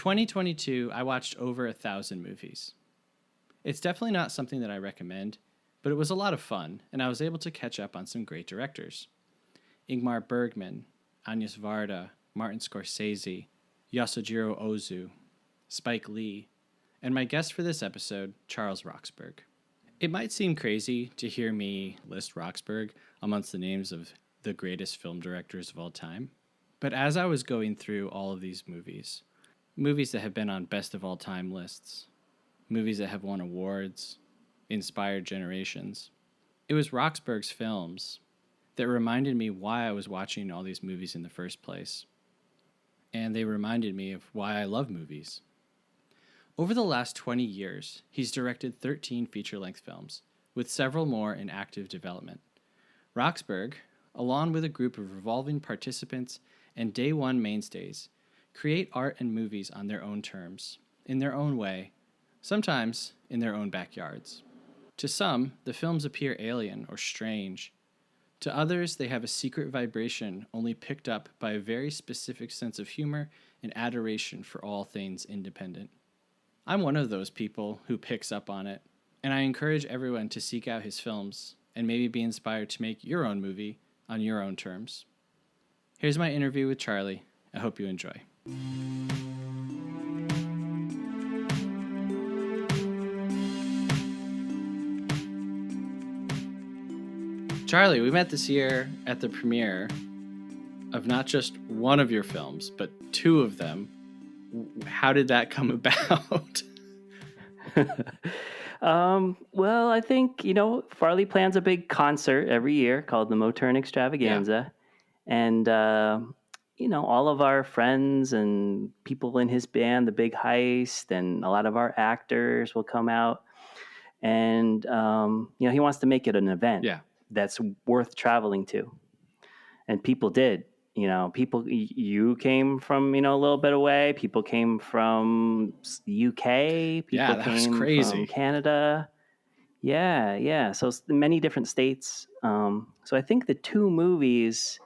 2022, I watched over 1,000 movies. It's definitely not something that I recommend, but it was a lot of fun, and I was able to catch up on some great directors. Ingmar Bergman, Agnes Varda, Martin Scorsese, Yasujiro Ozu, Spike Lee, and my guest for this episode, Charles Roxburgh. It might seem crazy to hear me list Roxburgh amongst the names of the greatest film directors of all time, but as I was going through all of these movies that have been on best of all time lists, movies that have won awards, inspired generations, it was Roxburgh's films that reminded me why I was watching all these movies in the first place. And they reminded me of why I love movies. Over the last 20 years, he's directed 13 feature-length films, with several more in active development. Roxburgh, along with a group of revolving participants and day one mainstays, create art and movies on their own terms, in their own way, sometimes in their own backyards. To some, the films appear alien or strange. To others, they have a secret vibration only picked up by a very specific sense of humor and adoration for all things independent. I'm one of those people who picks up on it, and I encourage everyone to seek out his films and maybe be inspired to make your own movie on your own terms. Here's my interview with Charlie. I hope you enjoy. Charlie, we met this year at the premiere of not just one of your films, but two of them. How did that come about? Well, I think, Farley plans a big concert every year called the Moturn Extravaganza. Yeah. And, all of our friends and people in his band, The Big Heist, and a lot of our actors will come out. And, he wants to make it an event. Yeah. That's worth traveling to. And people did, you came from, a little bit away. People came from the UK. People came from Canada. Yeah. So many different states. So I think the two movies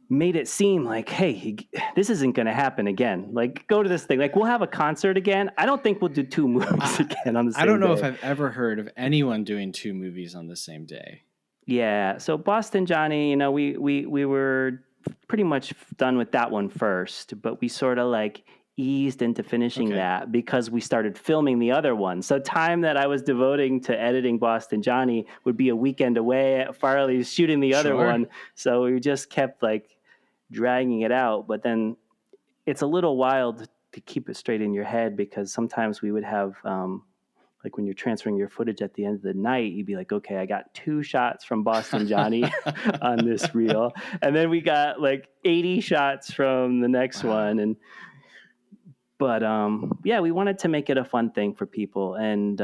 made it seem like, hey, this isn't going to happen again. Like, go to this thing. Like, we'll have a concert again. I don't think we'll do two movies again on the same day. I don't know if I've ever heard of anyone doing two movies on the same day. Yeah. So Boston Johnny, we were pretty much done with that one first, but we sort of like eased into finishing that because we started filming the other one. So time that I was devoting to editing Boston Johnny would be a weekend away at Farley's shooting the other one. So we just kept like dragging it out. But then it's a little wild to keep it straight in your head because sometimes we would have like when you're transferring your footage at the end of the night, you'd be like, okay, I got 2 shots from Boston Johnny on this reel. And then we got like 80 shots from the next one. But we wanted to make it a fun thing for people. And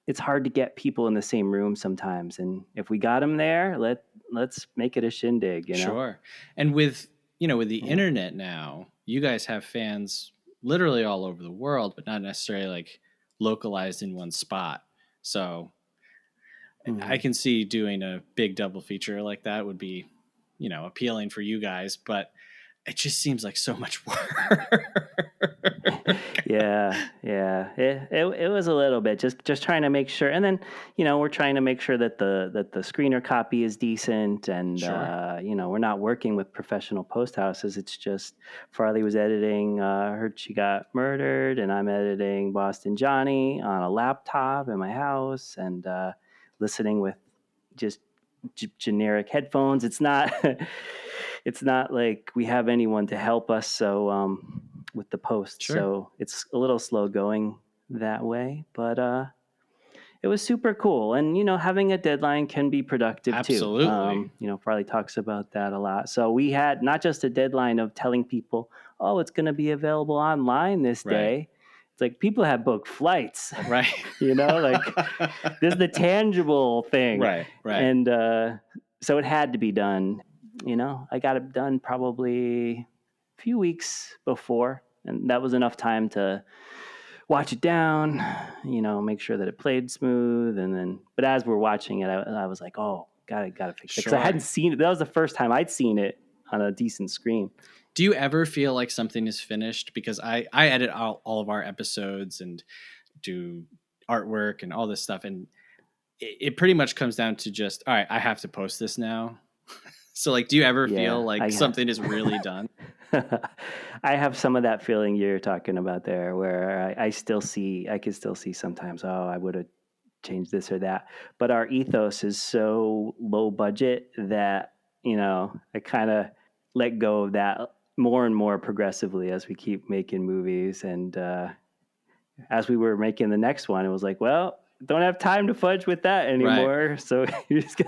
it's hard to get people in the same room sometimes. And if we got them there, let's make it a shindig, Sure. And with the internet now, you guys have fans literally all over the world, but not necessarily like localized in one spot. So I can see doing a big double feature like that would be, appealing for you guys, but it just seems like so much work. Yeah. It was a little bit just trying to make sure. And then, we're trying to make sure that the screener copy is decent and, we're not working with professional post houses. It's just Farley was editing, Heard She Got Murdered, and I'm editing Boston Johnny on a laptop in my house and, listening with just generic headphones. It's not like we have anyone to help us. So, with the post. Sure. So it's a little slow going that way, but it was super cool. And, having a deadline can be productive too. Absolutely. Farley talks about that a lot. So we had not just a deadline of telling people, oh, it's going to be available online this day. It's like people have booked flights, right? Like there's the tangible thing. Right. And so it had to be done. I got it done probably a few weeks before. And that was enough time to watch it down, make sure that it played smooth. And then, but as we're watching it, I was like, oh, gotta fix it. Because I hadn't seen it. That was the first time I'd seen it on a decent screen. Do you ever feel like something is finished? Because I edit all of our episodes and do artwork and all this stuff. And it pretty much comes down to just, all right, I have to post this now. So like, do you ever feel like something is really done? I have some of that feeling you're talking about there, where I can still see sometimes, oh, I would have changed this or that. But our ethos is so low budget that, I kind of let go of that more and more progressively as we keep making movies. And as we were making the next one, it was like, well, don't have time to fudge with that anymore. Right. So you just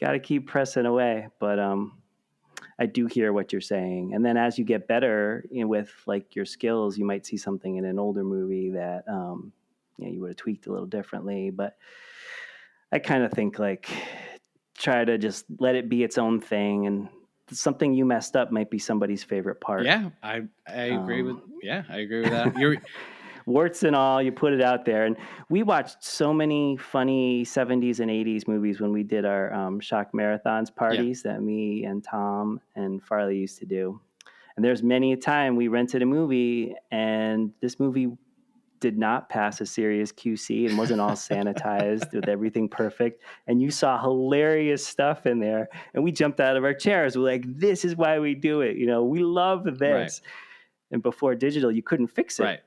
got to keep pressing away. But I do hear what you're saying. And then as you get better with like your skills, you might see something in an older movie that you would have tweaked a little differently. But I kind of think like try to just let it be its own thing, and something you messed up might be somebody's favorite part. Yeah, I agree with that. You're warts and all, you put it out there. And we watched so many funny 70s and 80s movies when we did our Shock Marathons parties that me and Tom and Farley used to do. And there's many a time we rented a movie and this movie did not pass a serious QC and wasn't all sanitized with everything perfect. And you saw hilarious stuff in there. And we jumped out of our chairs. We're like, this is why we do it. We love this. Right. And before digital, you couldn't fix it. Right.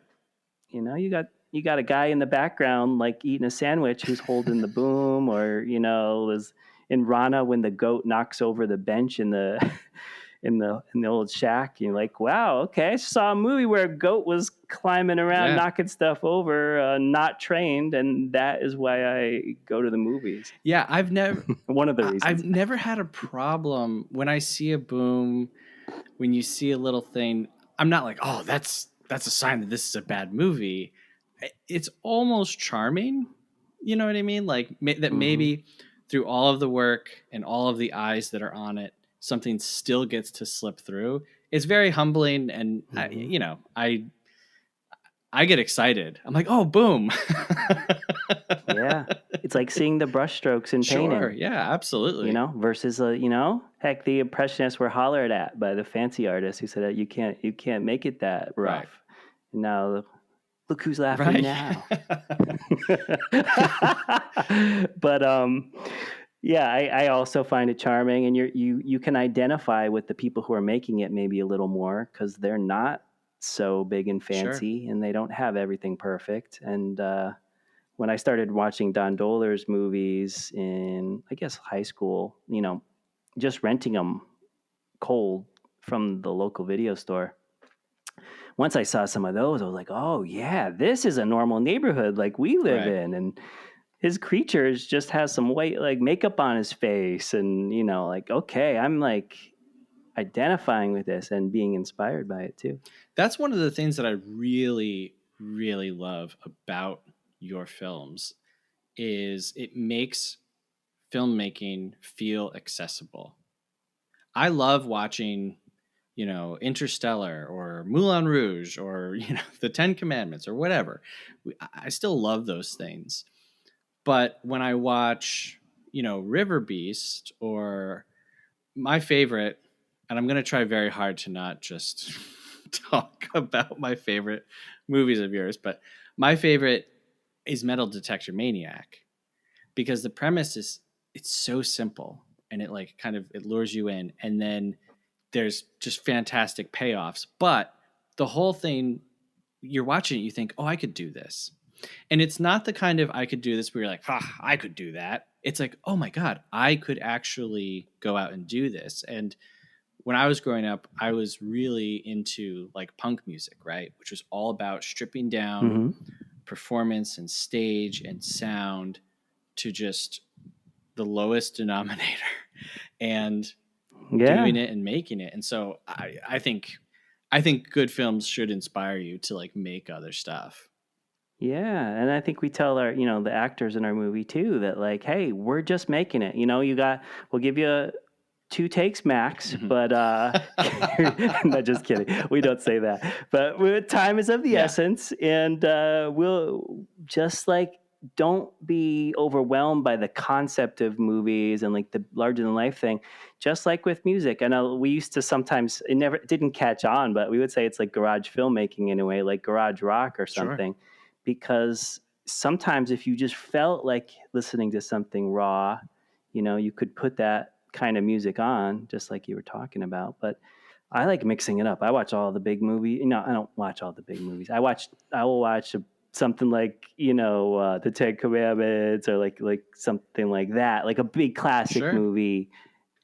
You got a guy in the background like eating a sandwich who's holding the boom, or was in Rana when the goat knocks over the bench in the in the old shack. You're like, wow, okay, I saw a movie where a goat was climbing around knocking stuff over, not trained, and that is why I go to the movies. Yeah, I've never one of the reasons. I've never had a problem when I see a boom, when you see a little thing. I'm not like, oh, that's a sign that this is a bad movie. It's almost charming. You know what I mean? Like that maybe through all of the work and all of the eyes that are on it, something still gets to slip through. It's very humbling. And I get excited. I'm like, oh, boom. Yeah. It's like seeing the brushstrokes in painting. Sure. Yeah, absolutely. Versus, heck, the Impressionists were hollered at by the fancy artists who said, you can't make it that rough. Right. Now, look who's laughing now. But I also find it charming, and you can identify with the people who are making it maybe a little more because they're not so big and fancy, and they don't have everything perfect. And when I started watching Don Dohler's movies in, I guess, high school, just renting them cold from the local video store. Once I saw some of those, I was like, oh, yeah, this is a normal neighborhood like we live in. And his creatures just has some white like makeup on his face. And, like, okay, I'm like identifying with this and being inspired by it, too. That's one of the things that I really, really love about your films is it makes filmmaking feel accessible. I love watching Interstellar or Moulin Rouge or, the 10 Commandments or whatever. I still love those things. But when I watch, River Beast or my favorite, and I'm going to try very hard to not just talk about my favorite movies of yours, but my favorite is Metal Detector Maniac because the premise is it's so simple and it like kind of it lures you in, and then there's just fantastic payoffs. But the whole thing, you're watching it, you think, oh, I could do this. And it's not the kind of I could do this where you're like, I could do that. It's like, oh my God, I could actually go out and do this. And when I was growing up, I was really into like punk music, right? Which was all about stripping down performance and stage and sound to just the lowest denominator and doing it and making it. And so I think good films should inspire you to like make other stuff. Yeah. And I think we tell our, the actors in our movie too, that like, hey, we're just making it, we'll give you 2 takes max, but not just kidding. We don't say that, but time is of the essence, and we'll just like don't be overwhelmed by the concept of movies and like the larger than life thing. Just like with music, I know we used to sometimes, it didn't catch on, but we would say it's like garage filmmaking in a way, like garage rock or Sure. something, because sometimes if you just felt like listening to something raw, you could put that kind of music on, just like you were talking about. But I like mixing it up. I watch all the big movies. No, I don't watch all the big movies. I will watch something like the Ten Commandments, or like something like that, like a big classic Sure. movie.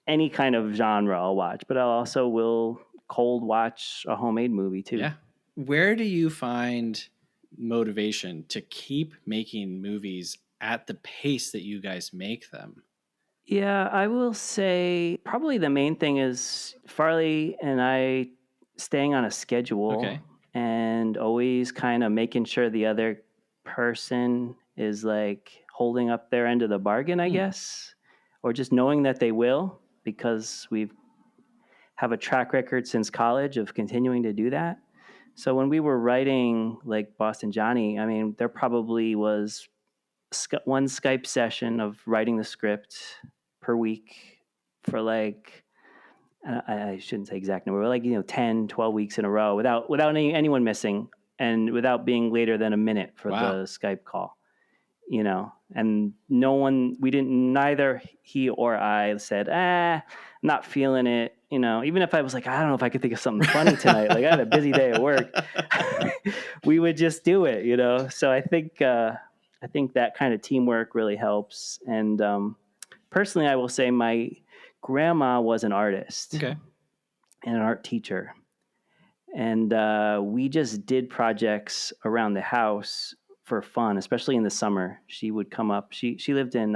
Any kind of genre I'll watch, but I also will cold watch a homemade movie too. Yeah. Where do you find motivation to keep making movies at the pace that you guys make them? Yeah, I will say probably the main thing is Farley and I staying on a schedule, Okay. and always kind of making sure the other person is like holding up their end of the bargain, I guess, or just knowing that they will, because we have a track record since college of continuing to do that. So when we were writing like Boston Johnny, I mean, there probably was one Skype session of writing the script per week for like, I shouldn't say exact number, but like 10, 12 weeks in a row without anyone missing, and without being later than a minute for the Skype call. And neither he or I said, I'm not feeling it. Even if I was like, I don't know if I could think of something funny tonight, like I had a busy day at work, we would just do it. So I think that kind of teamwork really helps. And personally, I will say my grandma was an artist, Okay. and an art teacher. And we just did projects around the house for fun, especially in the summer. She would come up. She lived in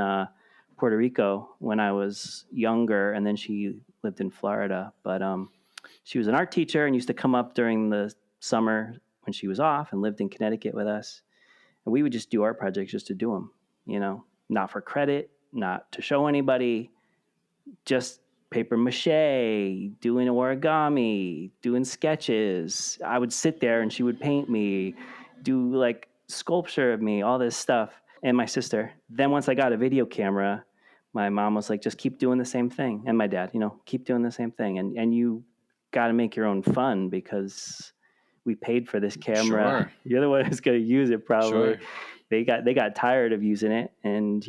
Puerto Rico when I was younger, and then she lived in Florida. But she was an art teacher and used to come up during the summer when she was off, and lived in Connecticut with us. And we would just do art projects just to do them, not for credit, not to show anybody, just paper mache, doing origami, doing sketches. I would sit there and she would paint me, do like sculpture of me, all this stuff, and my sister. Then once I got a video camera, my mom was like, just keep doing the same thing. And my dad, keep doing the same thing. And you got to make your own fun, because we paid for this camera. Sure. You're the one who's going to use it probably. Sure. They got tired of using it. And,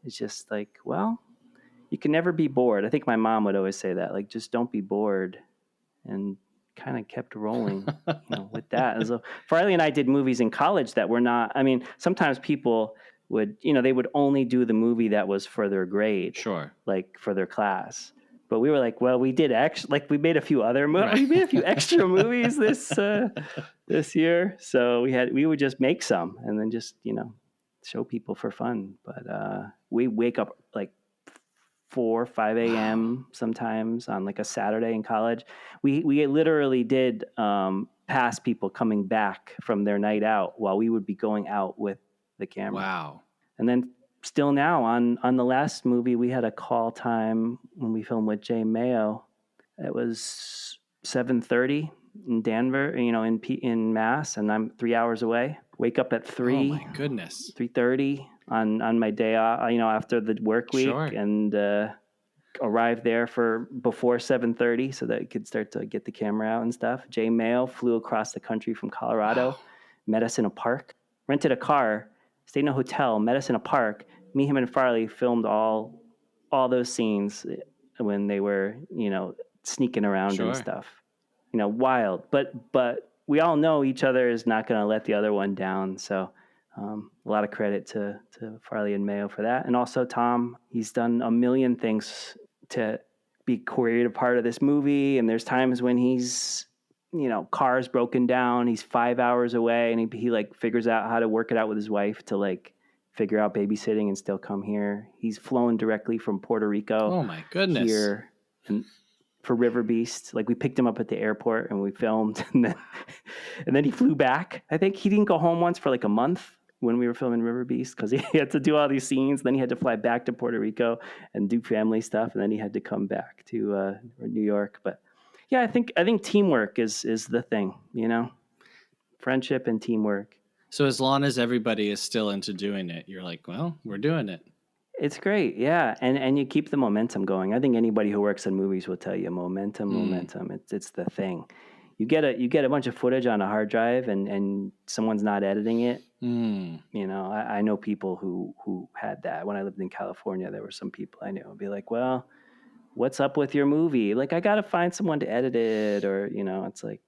it's just like, well, you can never be bored. I think my mom would always say that, like, just don't be bored, and kind of kept rolling, with that. And so Farley and I did movies in college that were not, I mean, sometimes people would, they would only do the movie that was for their grade, Sure. like for their class. But we were like, well, we did we made a few other movies. Right. We made a few extra movies this year. So we would just make some and then just, show people for fun. But we wake up like 4, 5 a.m. sometimes on like a Saturday in college. We literally did pass people coming back from their night out while we would be going out with the camera. Wow. And then still now on the last movie, we had a call time when we filmed with Jay Mayo. It was 7:30 in Denver, in Mass, and I'm 3 hours away. Wake up at 3. Oh my goodness. 3:30 on my day off, after the work week. Sure. And arrived there for before 7:30 so that I could start to get the camera out and stuff. Jay Mayo flew across the country from Colorado, met us in a park, rented a car, stayed in a hotel, met us in a park. Me, him, and Farley filmed all those scenes when they were, sneaking around and stuff. Wild. But we all know each other is not going to let the other one down. So a lot of credit to Farley and Mayo for that. And also Tom, he's done a million things to be creative part of this movie. And there's times when he's, car's broken down, he's 5 hours away, and he like figures out how to work it out with his wife to like figure out babysitting and still come here. He's flown directly from Puerto Rico. Oh my goodness. Here and for River Beast. Like we picked him up at the airport and we filmed, and then he flew back. I think he didn't go home once for like a month when we were filming River Beast, because he had to do all these scenes. Then he had to fly back to Puerto Rico and do family stuff, and then he had to come back to New York. But yeah, I think teamwork is the thing, friendship and teamwork. So as long as everybody is still into doing it, you're like, well, we're doing it. It's great, yeah, and you keep the momentum going. I think anybody who works in movies will tell you momentum. It's the thing. You get a bunch of footage on a hard drive, and someone's not editing it. Mm. You know, I know people who had that. When I lived in California, there were some people I knew would be like, "Well, what's up with your movie? Like, I got to find someone to edit it," or it's like,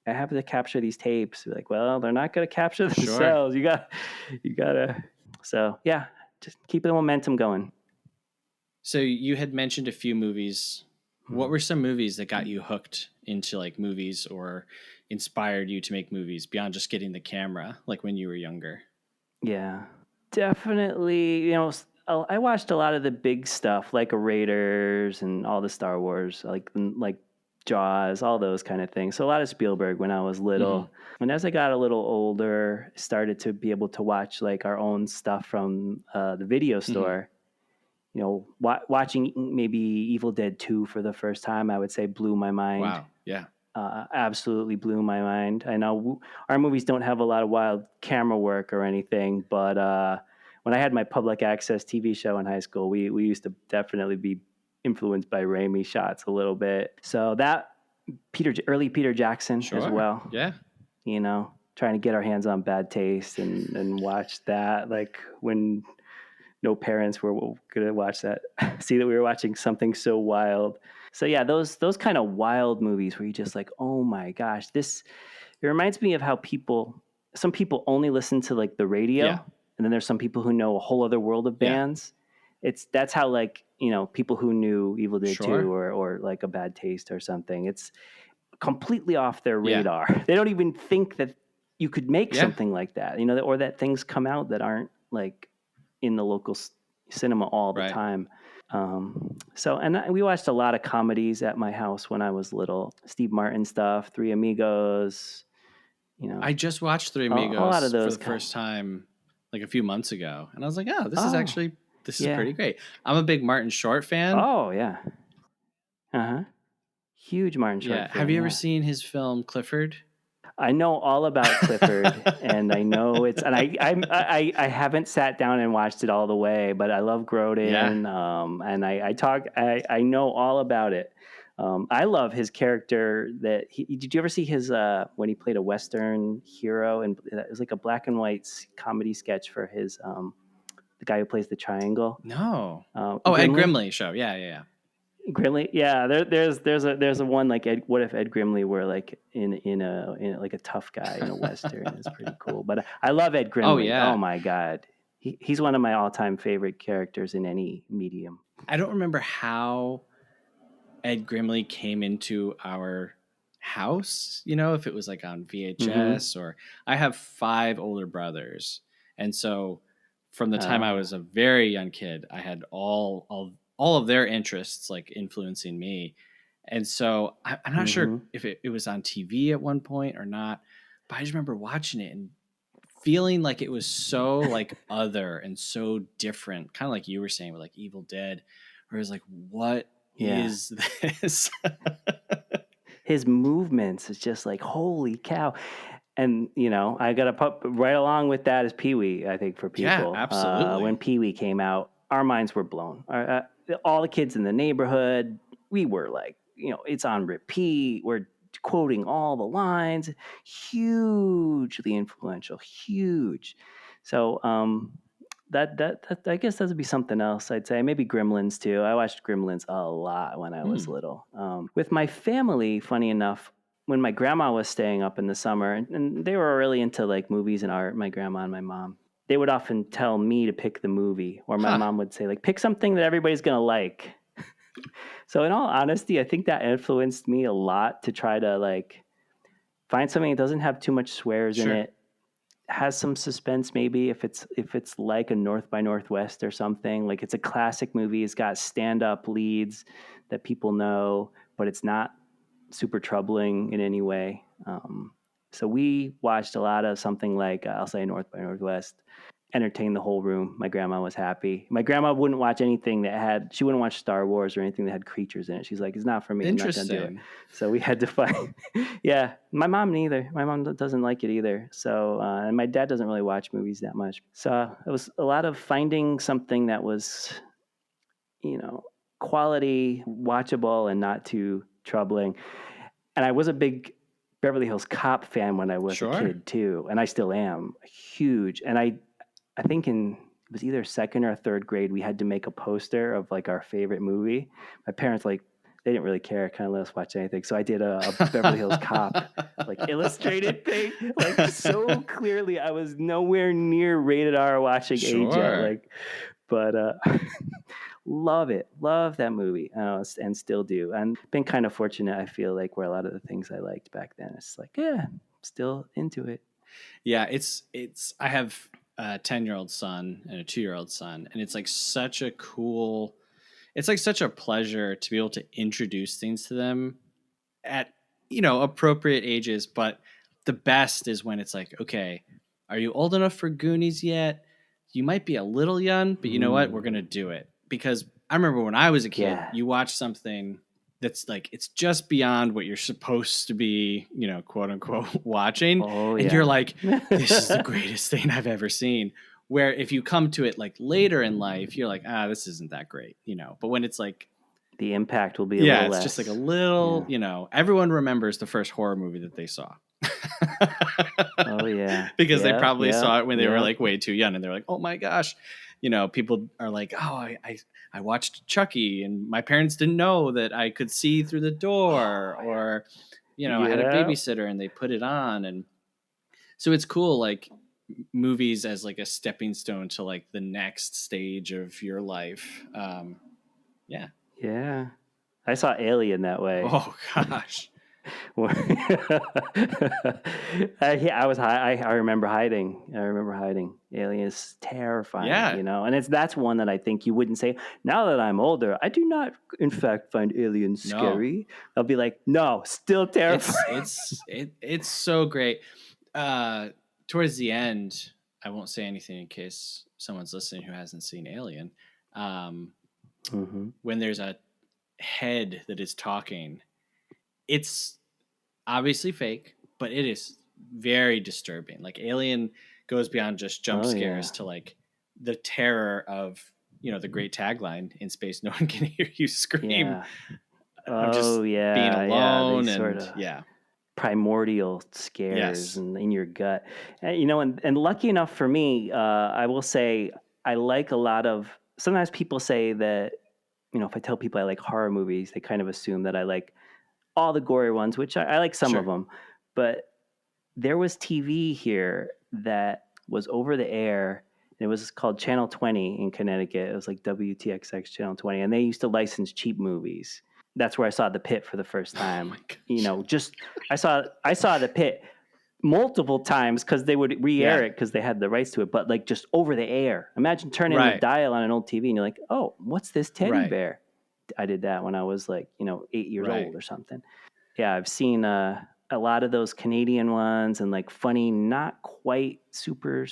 I have to capture these tapes. Be like, well, they're not going to capture Sure. themselves. You gotta. So yeah, just keep the momentum going. So you had mentioned a few movies. What were some movies that got you hooked into like movies or inspired you to make movies beyond just getting the camera, like when you were younger? Yeah, definitely. I watched a lot of the big stuff, like Raiders and all the Star Wars, like Jaws, all those kind of things. So a lot of Spielberg when I was Mm-hmm. little. And as I got a little older, started to be able to watch like our own stuff from the video Mm-hmm. store. Watching maybe Evil Dead 2 for the first time, I would say blew my mind. Wow. Yeah. Absolutely blew my mind. I know our movies don't have a lot of wild camera work or anything, but when I had my public access TV show in high school, we used to definitely be influenced by Raimi shots a little bit. So that early Peter Jackson as Sure. well. Yeah. Trying to get our hands on Bad Taste and watch that like when no parents were going to watch that, see that we were watching something so wild. So yeah, those kind of wild movies where you just like, oh my gosh, it reminds me of how some people only listen to like the radio, Yeah. and then there's some people who know a whole other world of Yeah. bands. That's how like people who knew Evil Dead Sure. 2 or like a Bad Taste or something. It's completely off their Yeah. radar. They don't even think that you could make Yeah. something like that, or that things come out that aren't like in the local cinema all the Right. time. We watched a lot of comedies at my house when I was little. Steve Martin stuff, Three Amigos, I just watched Three a lot of Amigos for those. the first time like a few months ago, and I was like, oh, Oh, this is yeah. pretty great. I'm a big Martin Short fan. Oh, yeah. Uh huh. Huge Martin Yeah. Short Have fan. you ever Yeah. seen his film Clifford? I know all about Clifford, and I know and I haven't sat down and watched it all the way, but I love Yeah. Grodin, and I know all about it. I love his character. Did you ever see his when he played a Western hero, and it was like a black and white comedy sketch for his the guy who plays the triangle, No. Oh, Ed Grimley. Grimley show. Yeah. Yeah. Yeah. Grimley, yeah. There's a one like what if Ed Grimley were like in like a tough guy in a western? It's pretty cool. But I love Ed Oh Grimley. Oh yeah. my god, he's one of my all time favorite characters in any medium. I don't remember how Ed Grimley came into our house, if it was like on Mm-hmm. VHS or I have 5 older brothers. And so from the time I Uh, was a very young kid, I had all of their interests like influencing me. And so I'm not sure mm-hmm. if it was on TV at one point or not, but I just remember watching it and feeling like it was so like other and so different, kind of like you were saying with like Evil Dead, where it was like, what Yeah, is this? his movements is just like holy cow. And I got to put right along with that is Pee Wee. I think for Yeah, people, when absolutely. Pee Wee came out, our minds were blown. All the kids in the neighborhood, we were like, it's on repeat. We're quoting all the lines. Hugely influential, huge. So that I guess that would be something else. I'd say maybe Gremlins too. I watched Gremlins a lot when I was Hmm. little. With my family, funny enough, when my grandma was staying up in the summer, and they were really into like movies and art, my grandma and my mom, they would often tell me to pick the movie, or my Huh. mom would say like, pick something that everybody's gonna like. So in all honesty, I think that influenced me a lot to try to like find something that doesn't have too much swears in Sure. it, has some suspense maybe if it's like a North by Northwest or something. Like it's a classic movie. It's got stand up leads that people know, but it's not super troubling in any way. So we watched a lot of something like I'll say North by Northwest. entertained the whole room. My grandma was happy. My grandma wouldn't watch anything she wouldn't watch Star Wars or anything that had creatures in it. She's like, it's not for me. I'm not going to do it. So we had to find, yeah, my mom neither. My mom doesn't like it either. So, and my dad doesn't really watch movies that much. So it was a lot of finding something that was, quality, watchable, and not too troubling. And I was a big Beverly Hills Cop fan when I was a kid too. And I still am huge. And I think it was either second or third grade, we had to make a poster of like our favorite movie. My parents, like, they didn't really care, kind of let us watch anything. So I did a Beverly Hills Cop, like illustrated thing, like so clearly I was nowhere near rated R watching age yet. But love it. Love that movie. And still do. And been kind of fortunate, I feel like, where a lot of the things I liked back then, it's like, yeah, still into it. Yeah, I have a 10-year-old son and a 2-year-old son, and it's like such a pleasure to be able to introduce things to them at, appropriate ages. But the best is when it's like, okay, are you old enough for Goonies yet? You might be a little young, but you know what? We're going to do it. Because I remember when I was a kid, you watch something that's like, it's just beyond what you're supposed to be, quote unquote, watching. And you're like, this is the greatest thing I've ever seen. Where if you come to it like later in life, you're like, this isn't that great, But when it's like, the impact will be a little less. Yeah, it's just like a little, everyone remembers the first horror movie that they saw. Oh, yeah. Because they probably saw it when they were like way too young, and they're like, oh my gosh. People are like, oh, I watched Chucky, and my parents didn't know that I could see through the door, or, I had a babysitter and they put it on. And so it's cool, like movies as like a stepping stone to like the next stage of your life. Yeah. Yeah. I saw Alien that way. Oh gosh. I remember hiding. Alien is terrifying, and that's one that I think you wouldn't say. Now that I'm older, I do not, in fact, find aliens scary. I'll be like, no, still terrifying. It's so great. Towards the end, I won't say anything in case someone's listening who hasn't seen Alien. When there's a head that is talking, it's obviously fake, but it is very disturbing. Like Alien goes beyond just jump scares to like the terror of, the great tagline, in space no one can hear you scream. Just being alone and primordial scares and in your gut. And lucky enough for me, I will say I like a lot of, sometimes people say that, if I tell people I like horror movies, they kind of assume that I like all the gory ones, which I like some of them. But there was TV here that was over the air, and it was called Channel 20 in Connecticut. It was like WTXX Channel 20, and they used to license cheap movies. That's where I saw The Pit for the first time. I saw The Pit multiple times because they would re-air it because they had the rights to it, but like just over the air. Imagine turning the dial on an old TV and you're like, oh, what's this teddy bear? I did that when I was like, 8 years old or something. Yeah, I've seen a lot of those Canadian ones and like funny, not quite super,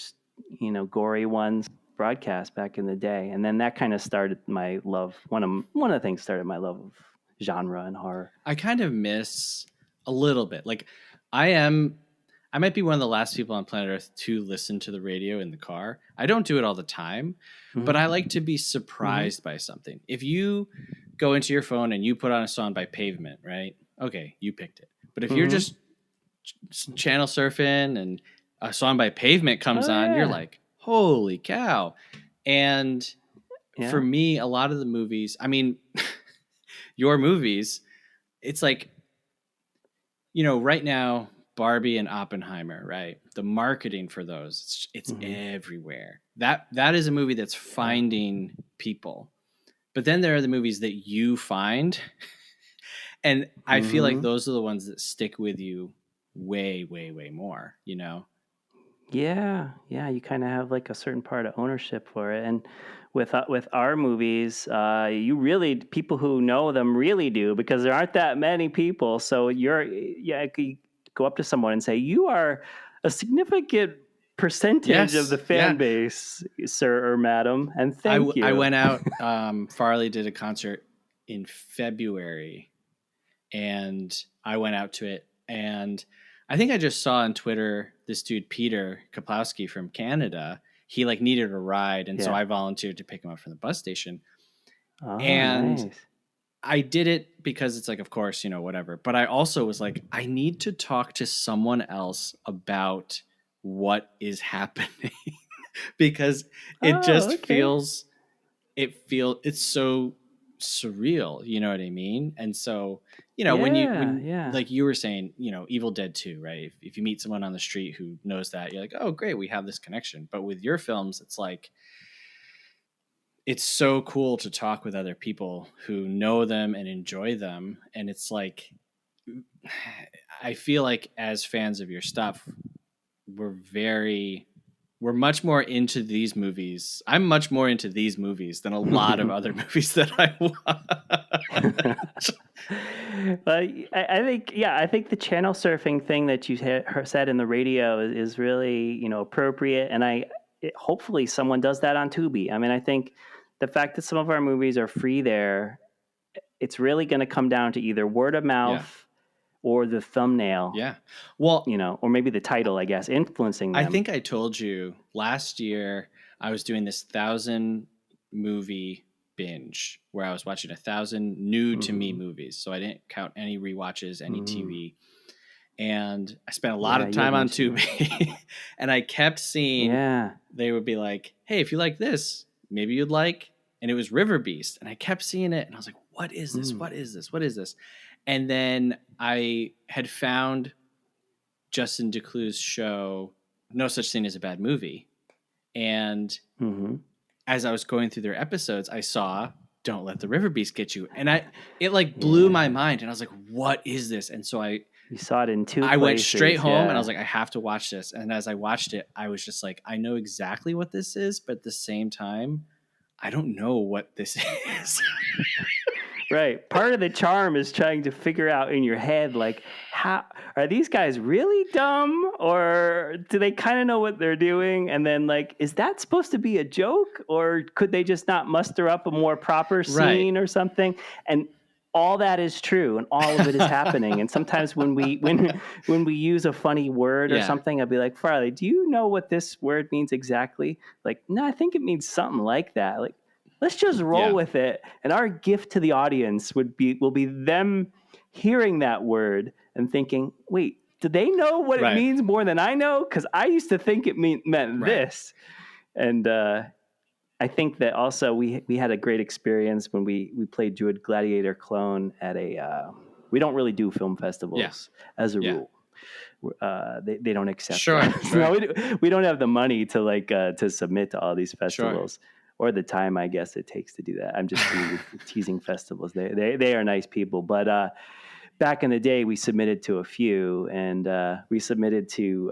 gory ones broadcast back in the day. And then that kind of started my love. One of the things started my love of genre and horror. I kind of miss a little bit. Like I might be one of the last people on planet Earth to listen to the radio in the car. I don't do it all the time, but I like to be surprised by something. If you go into your phone and you put on a song by Pavement, right? Okay, you picked it. But if you're just channel surfing and a song by Pavement comes on, you're like, holy cow. And for me, a lot of the movies, I mean, your movies, it's like, right now, Barbie and Oppenheimer, right? The marketing for those, it's everywhere. That is a movie that's finding people. But then there are the movies that you find. And I feel like those are the ones that stick with you way, way, way more, Yeah. You kind of have like a certain part of ownership for it. And with our movies, people who know them really do, because there aren't that many people. So you go up to someone and say, you are a significant percentage of Yes. the fan base, sir or madam. And thank you. I went out. Farley did a concert in February, and I went out to it. And I think I just saw on Twitter this dude Peter Kaplowski from Canada. He like needed a ride, and so I volunteered to pick him up from the bus station. Oh, And nice. I did it because it's like, of course, whatever. But I also was like, I need to talk to someone else about what is happening because it just feels it's so surreal, you know what I mean? And so, when like you were saying, Evil Dead 2, right? If you meet someone on the street who knows that, you're like, oh, great, we have this connection. But with your films, it's like, it's so cool to talk with other people who know them and enjoy them. And it's like, I feel like as fans of your stuff, we're much more into these movies. I'm much more into these movies than a lot of other movies that I watch. I think the channel surfing thing that you said in the radio is really, appropriate. And hopefully someone does that on Tubi. I mean, I think the fact that some of our movies are free there, it's really going to come down to either word of mouth or the thumbnail. Yeah. Well, or maybe the title, I guess, influencing them. I think I told you last year I was doing this 1,000 movie binge where I was watching 1,000 new to me movies. So I didn't count any rewatches, any TV. And I spent a lot of time on Tubi. And I kept seeing, they would be like, hey, if you like this, maybe you'd like, and it was River Beast. And I kept seeing it and I was like, what is this? What is this? What is this? And then I had found Justin Decloux's show, No Such Thing as a Bad Movie. And as I was going through their episodes, I saw Don't Let the River Beast Get You. And it like blew my mind. And I was like, what is this? And so you saw it in two places. Went straight home and I was like, I have to watch this. And as I watched it, I was just like, I know exactly what this is, but at the same time, I don't know what this is. Right. Part of the charm is trying to figure out in your head, like, how are these guys really dumb, or do they kind of know what they're doing? And then, like, is that supposed to be a joke, or could they just not muster up a more proper scene or something? And all that is true, and all of it is happening. And sometimes when we use a funny word or something, I'll be like, Farley, do you know what this word means exactly? Like, no, I think it means something like that. Like, let's just roll with it. And our gift to the audience will be them hearing that word and thinking, wait, do they know what it means more than I know? Because I used to think it meant this. And I think that also we had a great experience when we played Druid Gladiator Clone at we don't really do film festivals as a rule. They don't accept us. No, we don't have the money to to submit to all these festivals. Or the time, I guess, it takes to do that. I'm just teasing festivals. They are nice people. But back in the day, we submitted to a few. And we submitted to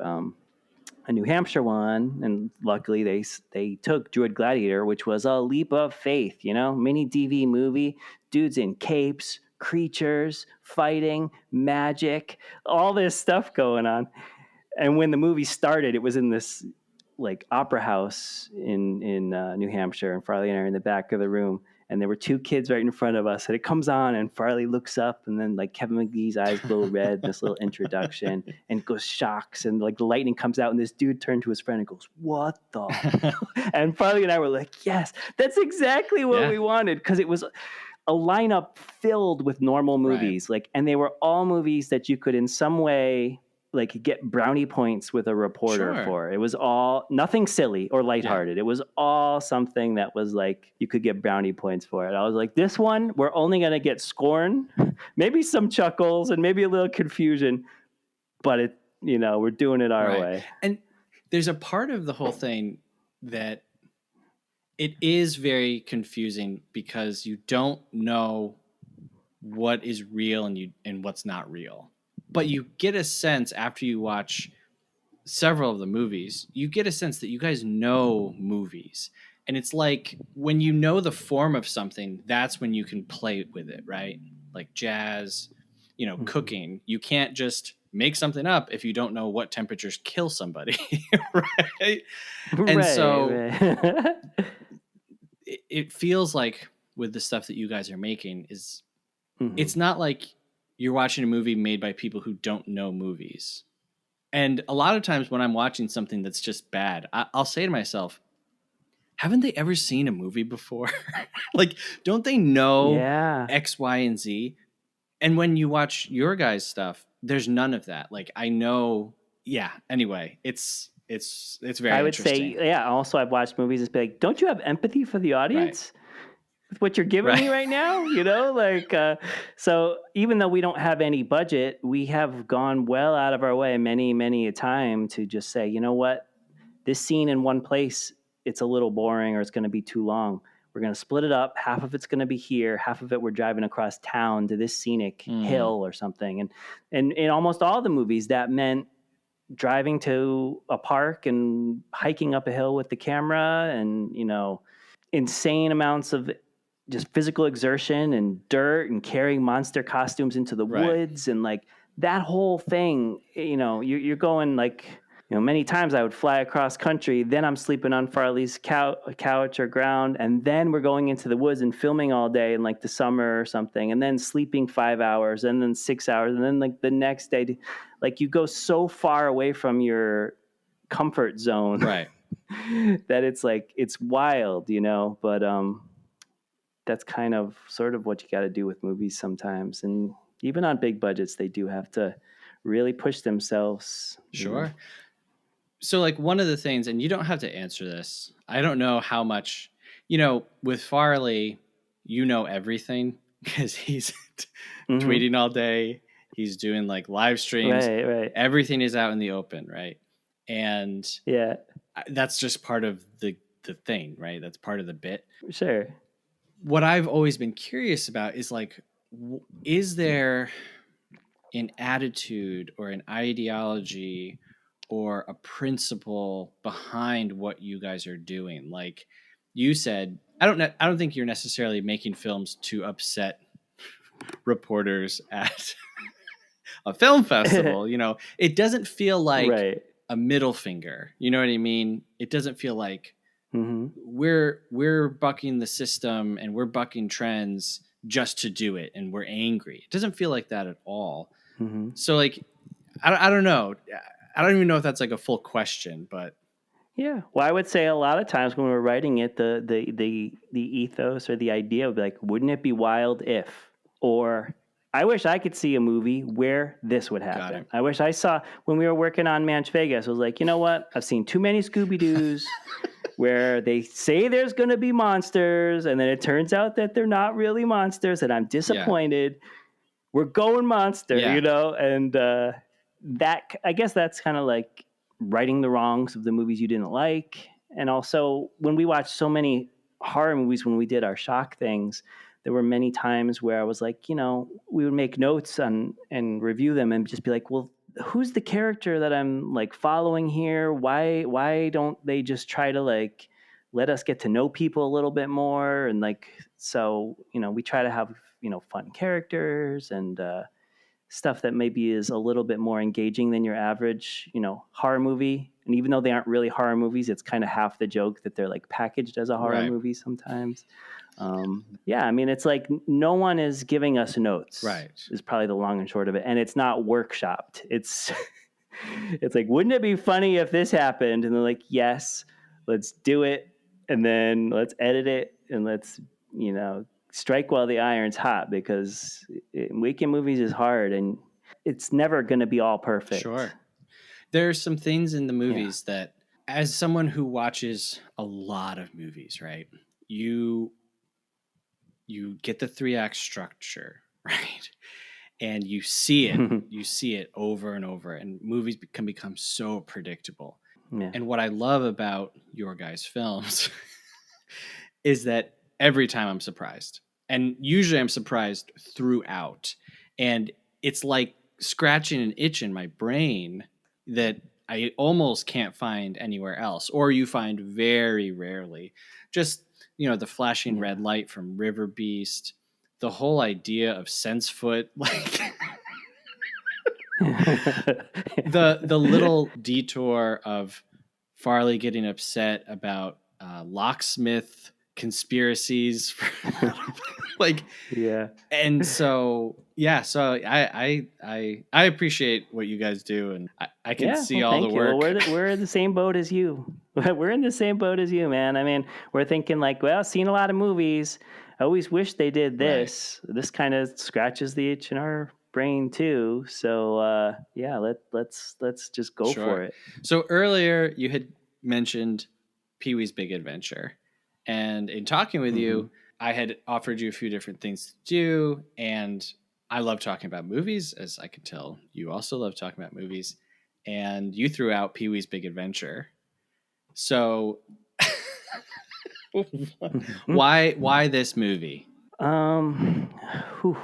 a New Hampshire one. And luckily, they took Druid Gladiator, which was a leap of faith, mini DV movie. Dudes in capes, creatures, fighting, magic, all this stuff going on. And when the movie started, it was in this like opera house in New Hampshire, and Farley and I are in the back of the room, and there were two kids right in front of us, and it comes on and Farley looks up, and then like Kevin McGee's eyes glow red, this little introduction, and goes shocks, and like the lightning comes out, and this dude turned to his friend and goes, what the and Farley and I were like, yes, that's exactly what we wanted, because it was a lineup filled with normal movies, like, and they were all movies that you could in some way like get brownie points with a reporter for. It was all nothing silly or lighthearted. It was all something that was like you could get brownie points for it. I was like, this one, we're only going to get scorn, maybe some chuckles and maybe a little confusion, but we're doing it our way. And there's a part of the whole thing that it is very confusing because you don't know what is real and what's not real. But you get a sense after you watch several of the movies, you get a sense that you guys know movies. And it's like when you know the form of something, that's when you can play with it, right? Like jazz, cooking. You can't just make something up if you don't know what temperatures kill somebody, right? And so right. it feels like with the stuff that you guys are making is Mm-hmm. it's not like you're watching a movie made by people who don't know movies. And a lot of times when I'm watching something that's just bad, I'll say to myself, haven't they ever seen a movie before? Like, don't they know Yeah. X, Y, and Z? And when you watch your guys' stuff, there's none of that. Like, I know, yeah. Anyway, it's very I would say, interesting. yeah. Also, I've watched movies and be like, don't you have empathy for the audience with what you're giving me right now? You know, like, so even though we don't have any budget, we have gone well out of our way many a time to just say, you know what, this scene in one place, it's a little boring or it's going to be too long. We're going to split it up. Half of it's going to be here. Half of it we're driving across town to this scenic hill or something. And in almost all the movies, that meant driving to a park and hiking up a hill with the camera and, you know, insane amounts of just physical exertion and dirt and carrying monster costumes into the woods. And like that whole thing, you know, you're going like, you know, many times I would fly across country, then I'm sleeping on Farley's couch or ground, and then we're going into the woods and filming all day in like the summer or something, and then sleeping 5 hours, and then 6 hours, and then like the next day, like you go so far away from your comfort zone, Right. that it's like, it's wild, you know, but that's kind of sort of what you got to do with movies sometimes. And even on big budgets, they do have to really push themselves. Sure. You know? So like one of the things, and you don't have to answer this, I don't know how much, you know, with Farley, you know everything because he's tweeting all day. He's doing like live streams. Right. Everything is out in the open, right? And yeah, that's just part of the thing, right? That's part of the bit. Sure. What I've always been curious about is like, is there an attitude or an ideology or a principle behind what you guys are doing? Like you said, I don't think you're necessarily making films to upset reporters at a film festival. You know, it doesn't feel like a middle finger. You know what I mean? It doesn't feel like we're bucking the system and we're bucking trends just to do it, and we're angry. It doesn't feel like that at all. So like, I don't know. I don't even know if that's like a full question, but yeah. Well, I would say a lot of times when we're writing it, the ethos or the idea would be like, wouldn't it be wild if, or I wish I could see a movie where this would happen. I wish I saw when we were working on Manch Vegas. I was like, you know what? I've seen too many Scooby-Doos where they say there's going to be monsters, and then it turns out that they're not really monsters, and I'm disappointed. Yeah. We're going monster, you know? And that, I guess that's kind of like righting the wrongs of the movies you didn't like. And also, when we watched so many horror movies, when we did our shock things, there were many times where I was like, you know, we would make notes and review them and just be like, well, who's the character that I'm like following here? Why don't they just try to like let us get to know people a little bit more? And like, so, you know, we try to have, you know, fun characters and stuff that maybe is a little bit more engaging than your average, you know, horror movie. And even though they aren't really horror movies, it's kind of half the joke that they're like packaged as a horror movie sometimes. Yeah, I mean, it's like no one is giving us notes. Right. Is probably the long and short of it. And it's not workshopped. It's it's like, wouldn't it be funny if this happened? And they're like, yes, let's do it. And then let's edit it and let's, you know, strike while the iron's hot, because making movies is hard and it's never going to be all perfect. Sure. There's some things in the movies that, as someone who watches a lot of movies, right, you get the 3-act structure, right? And you see it. You see it over and over, and movies can become so predictable. Yeah. And what I love about your guys' films is that every time I'm surprised. And usually I'm surprised throughout. And it's like scratching an itch in my brain that I almost can't find anywhere else, or you find very rarely. Just, you know, the flashing red light from River Beast, the whole idea of Sensefoot, like The little detour of Farley getting upset about locksmith conspiracies, like, Yeah. and so yeah, so I appreciate what you guys do, and I can Yeah, see well, all the thank you. Well, work. we're in the same boat as you. We're in the same boat as you, man. I mean, we're thinking like, well, seen a lot of movies. I always wish they did Right. this. This kind of scratches the itch in our brain too. So yeah, let's just go for Sure. it. So earlier you had mentioned Pee-wee's Big Adventure, and in talking with Mm-hmm. you, I had offered you a few different things to do, and I love talking about movies, as I can tell you also love talking about movies, and you threw out Pee-wee's Big Adventure. So why this movie? Um, whew,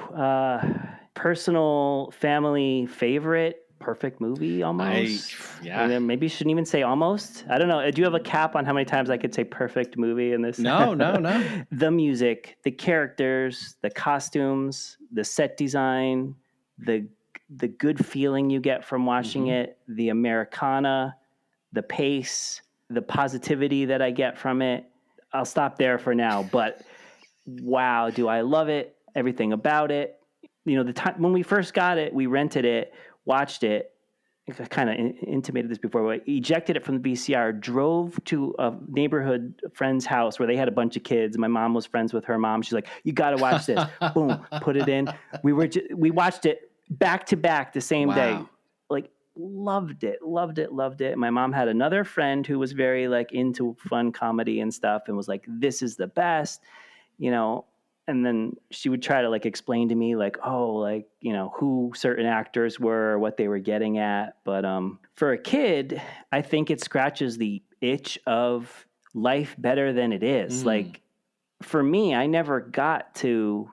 personal family favorite, perfect movie almost. And Yeah. then maybe shouldn't even say almost. I don't know. Do you have a cap on how many times I could say perfect movie in this? No. The music, the characters, the costumes, the set design, the the good feeling you get from watching Mm-hmm. it, the Americana, the pace, the positivity that I get from it. I'll stop there for now, but wow, do I love it? Everything about it. You know, the time when we first got it, we rented it, watched it. I kind of intimated this before. But ejected it from the VCR, drove to a neighborhood friend's house where they had a bunch of kids. My mom was friends with her mom. She's like, "You got to watch this." Boom, put it in. We watched it back to back the same day. Wow. Like loved it. My mom had another friend who was very like into fun comedy and stuff, and was like, "This is the best." You know, and then she would try to like explain to me like, oh, like, you know, who certain actors were, what they were getting at. But for a kid, I think it scratches the itch of life better than it is. Mm. Like for me, I never got to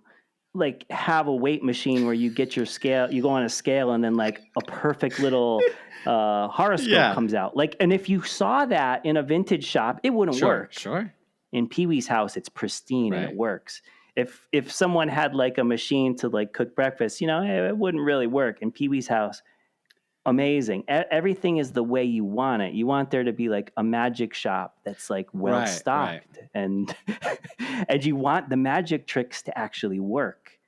like have a weight machine where you get your scale, you go on a scale, and then like a perfect little horoscope Yeah. comes out. Like, and if you saw that in a vintage shop, it wouldn't work. Sure. In Pee-wee's house, it's pristine and it Right. works. If someone had like a machine to like cook breakfast, you know, it wouldn't really work. In Pee-wee's house, amazing. Everything is the way you want it. You want there to be like a magic shop that's like well Right. stocked, and and you want the magic tricks to actually work.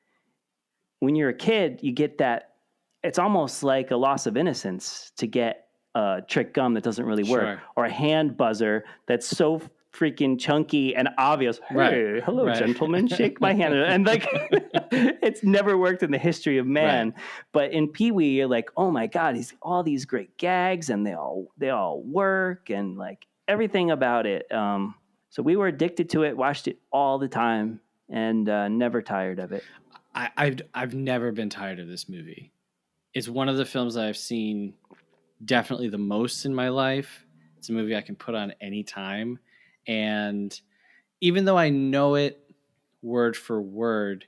When you're a kid, you get that. It's almost like a loss of innocence to get a trick gum that doesn't really work, Sure. or a hand buzzer that's so freaking chunky and obvious. Hey, hello, Right. gentlemen, shake my hand. And like, it's never worked in the history of man. Right. But in Pee Wee, you're like, oh my God, he's all these great gags, and they all work, and like everything about it. So we were addicted to it, watched it all the time, and never tired of it. I've never been tired of this movie. It's one of the films that I've seen definitely the most in my life. It's a movie I can put on anytime. And even though I know it word for word,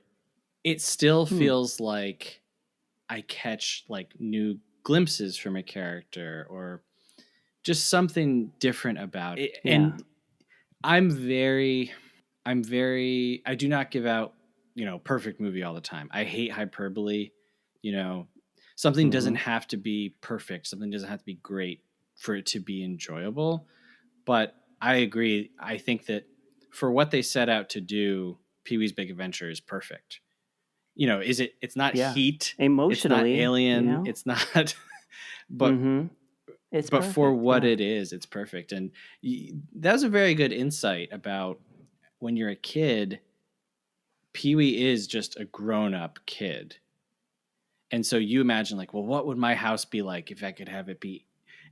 it still feels like I catch like new glimpses from a character or just something different about it. Yeah. And I do not give out, perfect movie all the time. I hate hyperbole, you know, something doesn't have to be perfect. Something doesn't have to be great for it to be enjoyable. But I agree. I think that for what they set out to do, Pee-wee's Big Adventure is perfect. It's not Heat. Emotionally, it's not Alien. you know? It's not, but It's but for perfect, what yeah. it is, it's perfect. And that was a very good insight about when you're a kid, Pee-wee is just a grown-up kid. And so you imagine like, well, what would my house be like if I could have it be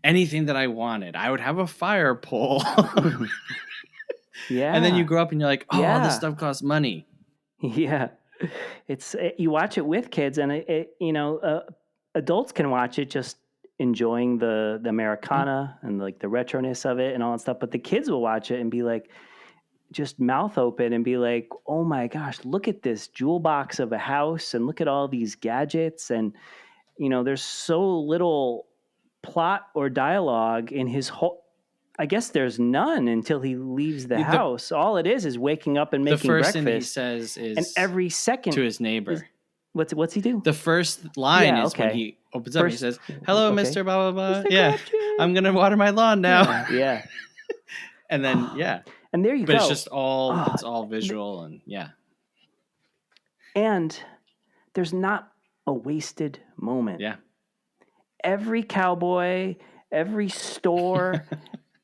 anything that I wanted? I would have a fire pole. Yeah. And then you grow up and you're like, oh, all this Yeah. stuff costs money. Yeah. It's you watch it with kids, and adults can watch it just enjoying the Americana and like the retroness of it and all that stuff, but the kids will watch it and be like just mouth open and be like, "Oh my gosh, look at this jewel box of a house, and look at all these gadgets." And there's so little plot or dialogue in his whole. I guess there's none until he leaves the house. All it is waking up and The making first thing that he breakfast. says is And every second to his neighbor. What's he do? The first line Yeah, is when okay. he opens up. He First- says, "Hello, okay. Mr. Blah blah blah." Mr. Yeah, Crabtree. I'm gonna water my lawn now. Yeah. And then And there you but go. it's just all Oh, it's all visual and and there's not a wasted moment. yeah. Every cowboy, every store,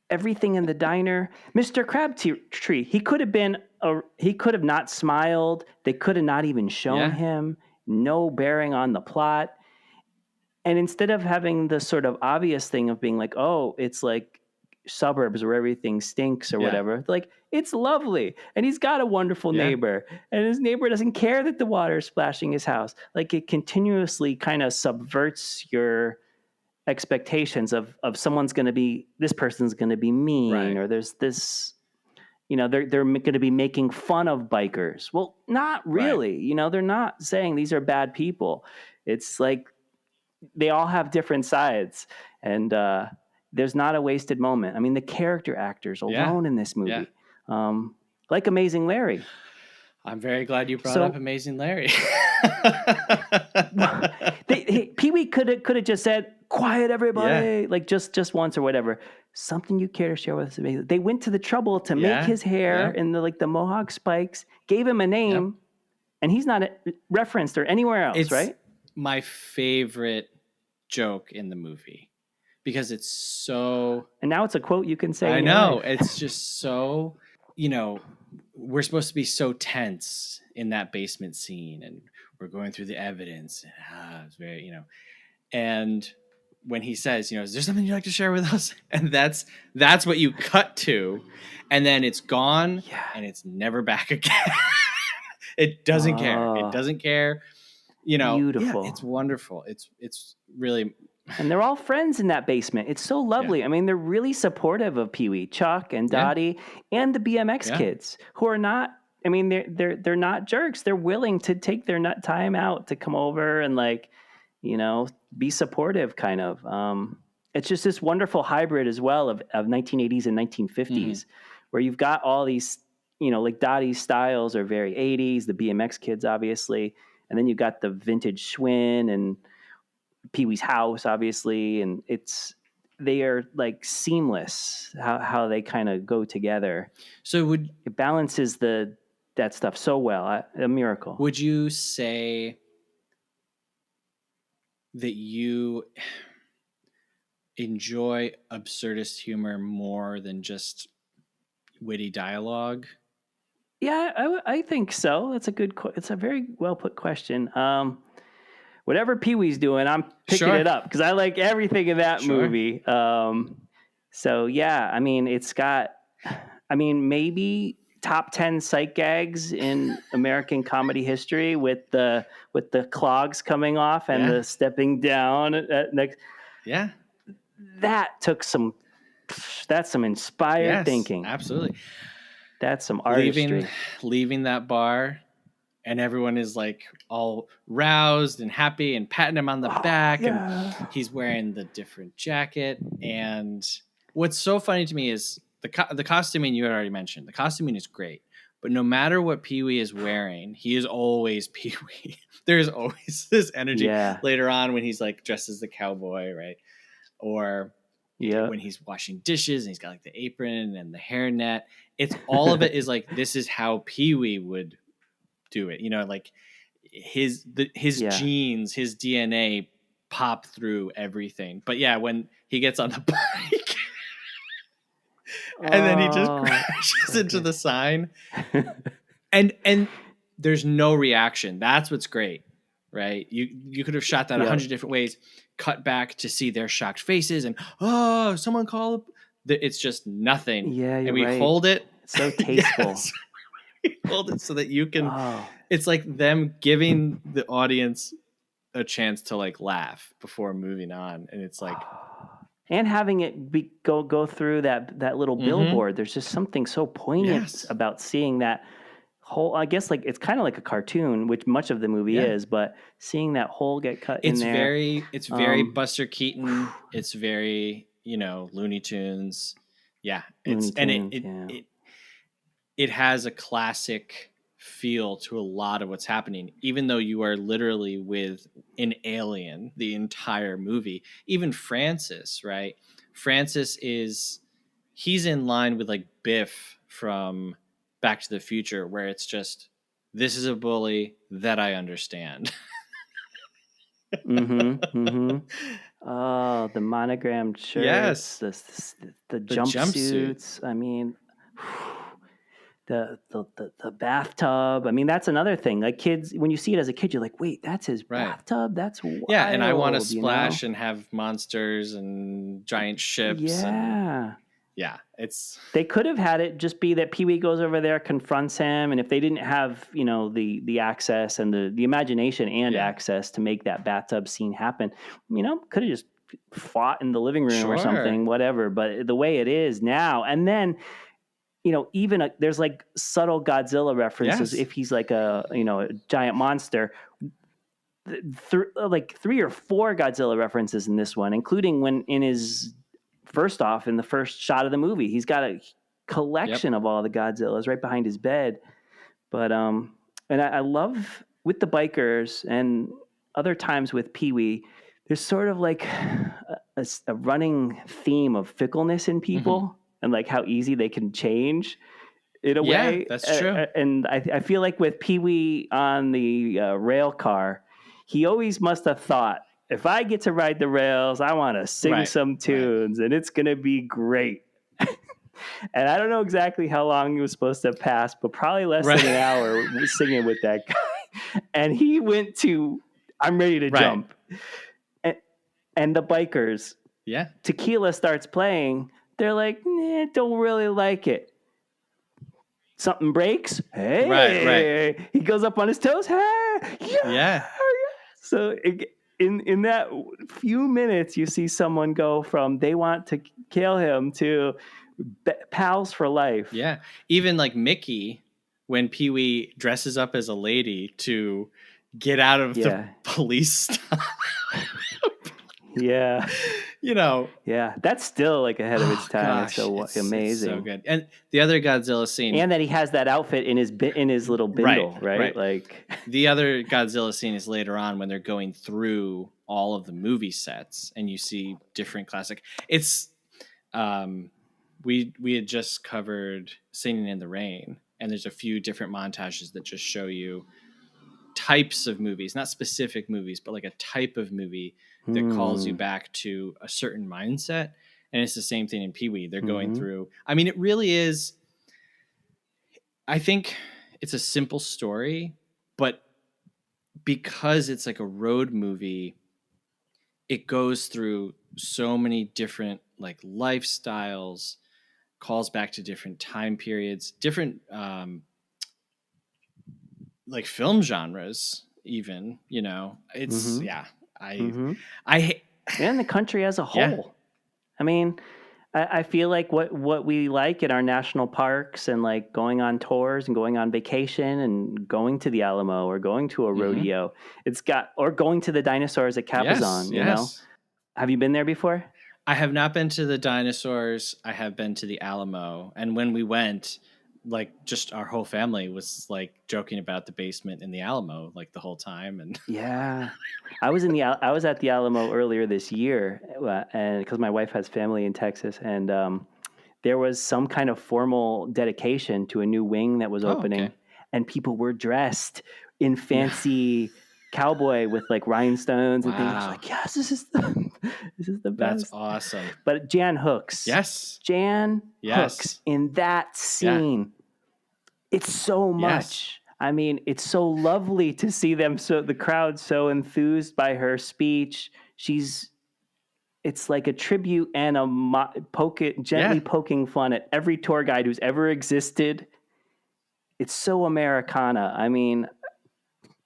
everything in the diner, Mr. Crabtree, he could have not smiled. They could have not even shown Yeah. him. No bearing on the plot. And instead of having the sort of obvious thing of being like, oh, it's like suburbs where everything stinks or whatever, like it's lovely. And he's got a wonderful neighbor. And his neighbor doesn't care that the water is splashing his house. Like it continuously kind of subverts your expectations of this person's going to be mean, Right. or there's this, they're going to be making fun of bikers. Well, not really. Right. They're not saying these are bad people. It's like they all have different sides, and there's not a wasted moment. I mean, the character actors alone in this movie, like Amazing Larry. I'm very glad you brought up Amazing Larry. Pee-wee could have just said, "Quiet, everybody!" Like just once or whatever. Something you care to share with us? Amazing. They went to the trouble to make his hair in the mohawk spikes, gave him a name, and he's not referenced or anywhere else, right? My favorite joke in the movie because it's so. And now it's a quote you can say. I know. It's just so, we're supposed to be so tense in that basement scene and we're going through the evidence. It's very, and when he says, is there something you'd like to share with us? And that's what you cut to. And then it's gone and it's never back again. It doesn't care. It doesn't care. Beautiful. It's wonderful. It's really. And they're all friends in that basement. It's so lovely. I mean, they're really supportive of Pee-wee, Chuck and Dottie, and the BMX kids who are not. I mean, they're not jerks. They're willing to take their time out to come over and be supportive. Kind of. It's just this wonderful hybrid as well of 1980s and 1950s, where you've got all these. Like Dottie's styles are very 80s. The BMX kids, obviously. And then you got the vintage Schwinn and Pee-wee's house, obviously. And they are like seamless how they kind of go together. So it balances that stuff so well. A miracle. Would you say that you enjoy absurdist humor more than just witty dialogue? Yeah, I think so. It's a very well put question. Whatever Pee-wee's doing, I'm picking it up because I like everything in that movie. So yeah, I mean, it's got, maybe top 10 sight gags in American comedy history with the clogs coming off and the stepping down at next. Yeah, that's some inspired thinking. Absolutely. That's some artistry. Leaving that bar, and everyone is like all roused and happy and patting him on the back, and he's wearing the different jacket. And what's so funny to me is the costuming you had already mentioned. The costuming is great, but no matter what Pee-wee is wearing, he is always Pee-wee. There's always this energy later on when he's like dressed as the cowboy, right? Or when he's washing dishes and he's got like the apron and the hairnet. It's all of it is like, this is how Pee-wee would do it. Like his genes, his DNA pop through everything. But when he gets on the bike and then he just crashes into the sign and there's no reaction. That's what's great, right? You could have shot that 100 different ways, cut back to see their shocked faces and, someone call. It's just nothing. Yeah, and we hold it. It's so tasteful. We hold it so that you can. It's like them giving the audience a chance to like laugh before moving on, and it's like, and having it go through that little billboard. There's just something so poignant about seeing that hole. I guess like it's kind of like a cartoon, which much of the movie is, but seeing that hole get cut in there. It's very Buster Keaton. It's very Looney Tunes. Yeah, it has a classic feel to a lot of what's happening, even though you are literally with an alien the entire movie. Even Francis, right? He's in line with like Biff from Back to the Future, where it's just, this is a bully that I understand. Oh, the monogrammed shirts, Yes. the jumpsuits. I mean, the bathtub. I mean, that's another thing. Like kids, when you see it as a kid, you're like, wait, that's his bathtub? That's wild. Yeah, and I want to splash and have monsters and giant ships. Yeah. Yeah, they could have had it just be that Pee-wee goes over there, confronts him, and if they didn't have, the access and the imagination and access to make that bathtub scene happen, could have just fought in the living room or something, whatever. But the way it is now, and then even there's like subtle Godzilla references. If he's like a giant monster, like 3 or 4 Godzilla references in this one, including when in his first off in the first shot of the movie, he's got a collection of all the Godzillas right behind his bed. But and I love with the bikers and other times with Pee-wee, there's sort of like a running theme of fickleness in people and like how easy they can change in a way. That's true. And I feel like with Pee-wee on the rail car, he always must have thought, if I get to ride the rails, I want to sing some tunes and it's going to be great. And I don't know exactly how long he was supposed to pass, but probably less than an hour singing with that guy. And he went to, I'm ready to jump. And the bikers, Tequila starts playing. They're like, don't really like it. Something breaks. Hey, he goes up on his toes. Hey, So in that few minutes, you see someone go from they want to kill him to pals for life. Yeah, even like Mickey, when Pee-wee dresses up as a lady to get out of the police stuff. Yeah. That's still like ahead of its time. It's so amazing. It's so good. And the other Godzilla scene, and that he has that outfit in his little bindle, right? Like the other Godzilla scene is later on when they're going through all of the movie sets and you see different classic. It's we had just covered Singing in the Rain, and there's a few different montages that just show you types of movies, not specific movies, but like a type of movie that calls you back to a certain mindset. And it's the same thing in Pee-wee. They're going through, I mean, it really is, I think it's a simple story, but because it's like a road movie, it goes through so many different like lifestyles, calls back to different time periods, different like film genres, even, it's and the country as a whole. Yeah. I mean, I feel like what we like in our national parks and like going on tours and going on vacation and going to the Alamo or going to a rodeo, or going to the dinosaurs at Capizon, you know? Have you been there before? I have not been to the dinosaurs. I have been to the Alamo. And when we went, like just our whole family was like joking about the basement in the Alamo like the whole time. And I was at the Alamo earlier this year, and because my wife has family in Texas, and there was some kind of formal dedication to a new wing that was opening, and people were dressed in fancy cowboy with like rhinestones and things. I was like, yes, this is the best. That's awesome. But Jan Hooks. Jan Hooks in that scene. It's so much. I mean, it's so lovely to see them. So the crowd so enthused by her speech. It's like a tribute and a gently poking fun at every tour guide who's ever existed. It's so Americana. I mean,